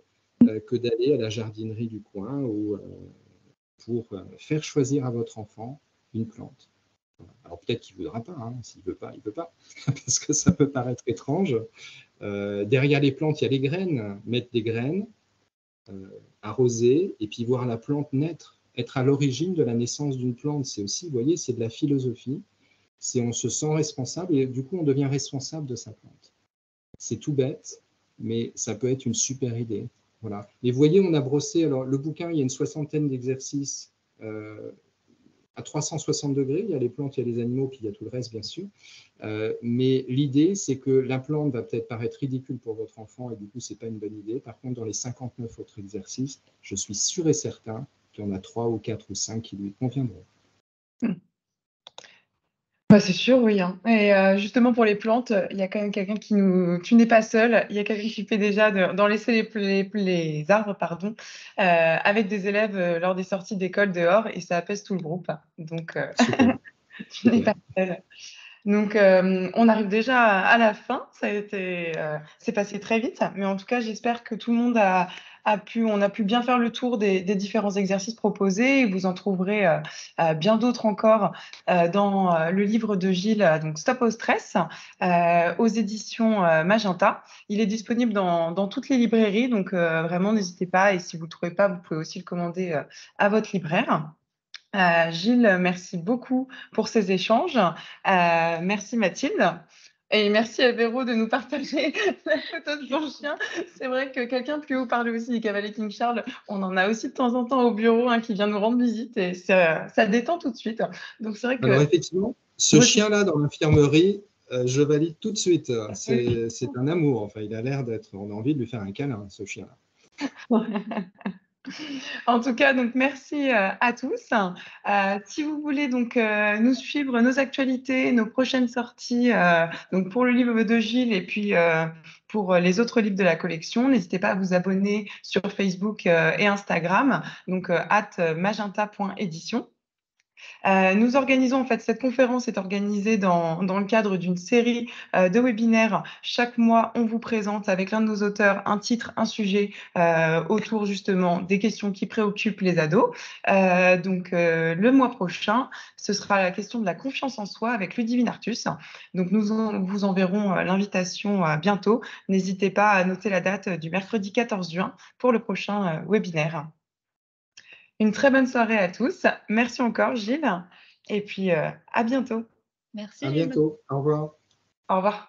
que d'aller à la jardinerie du coin ou pour faire choisir à votre enfant une plante. Alors peut-être qu'il ne voudra pas, hein. S'il ne veut pas, il ne peut pas, parce que ça peut paraître étrange. Derrière les plantes, il y a les graines, mettre des graines, arroser, et puis voir la plante naître. Être à l'origine de la naissance d'une plante, c'est aussi, vous voyez, c'est de la philosophie. On se sent responsable et du coup, on devient responsable de sa plante. C'est tout bête, mais ça peut être une super idée. Voilà. Et vous voyez, on a brossé, alors le bouquin, il y a une 60aine d'exercices à 360 degrés. Il y a les plantes, il y a les animaux, puis il y a tout le reste, bien sûr. Mais l'idée, c'est que la plante va peut-être paraître ridicule pour votre enfant et du coup, ce n'est pas une bonne idée. Par contre, dans les 59 autres exercices, je suis sûr et certain qu'il y en a 3 ou 4 ou 5 qui lui conviendront. Bah, c'est sûr, oui, hein. Et justement pour les plantes, il y a quand même quelqu'un tu n'es pas seul, il y a quelqu'un qui fait déjà d'enlacer les arbres, pardon, avec des élèves lors des sorties d'école dehors et ça apaise tout le groupe. Donc tu n'es pas seul. Donc on arrive déjà à la fin, c'est passé très vite, mais en tout cas j'espère que tout le monde on a pu bien faire le tour des différents exercices proposés et vous en trouverez bien d'autres encore dans le livre de Gilles, donc Stop au stress, aux éditions Magenta. Il est disponible dans toutes les librairies, donc vraiment n'hésitez pas et si vous ne le trouvez pas, vous pouvez aussi le commander à votre libraire. Gilles, merci beaucoup pour ces échanges. Merci Mathilde. Et merci à Véro de nous partager la photo de son chien. C'est vrai que quelqu'un plus haut parlait aussi du cavalier King Charles. On en a aussi de temps en temps au bureau qui vient nous rendre visite et ça détend tout de suite. Donc c'est vrai que. Alors effectivement, ce chien-là dans l'infirmerie, je valide tout de suite. C'est un amour. Enfin, il a l'air d'être. On a envie de lui faire un câlin, ce chien-là. En tout cas, donc merci à tous. Si vous voulez donc nous suivre, nos actualités, nos prochaines sorties, donc pour le livre de Gilles et puis pour les autres livres de la collection, n'hésitez pas à vous abonner sur Facebook et Instagram, donc @magenta.édition. Nous organisons en fait cette conférence est organisée dans le cadre d'une série de webinaires. Chaque mois, on vous présente avec l'un de nos auteurs un titre, un sujet autour justement des questions qui préoccupent les ados. Donc le mois prochain, ce sera la question de la confiance en soi avec Ludivine Artus. Donc nous vous enverrons l'invitation bientôt. N'hésitez pas à noter la date du mercredi 14 juin pour le prochain webinaire. Une très bonne soirée à tous. Merci encore, Gilles. Et puis, à bientôt. Merci, À Gilles. bientôt. Au revoir. Au revoir.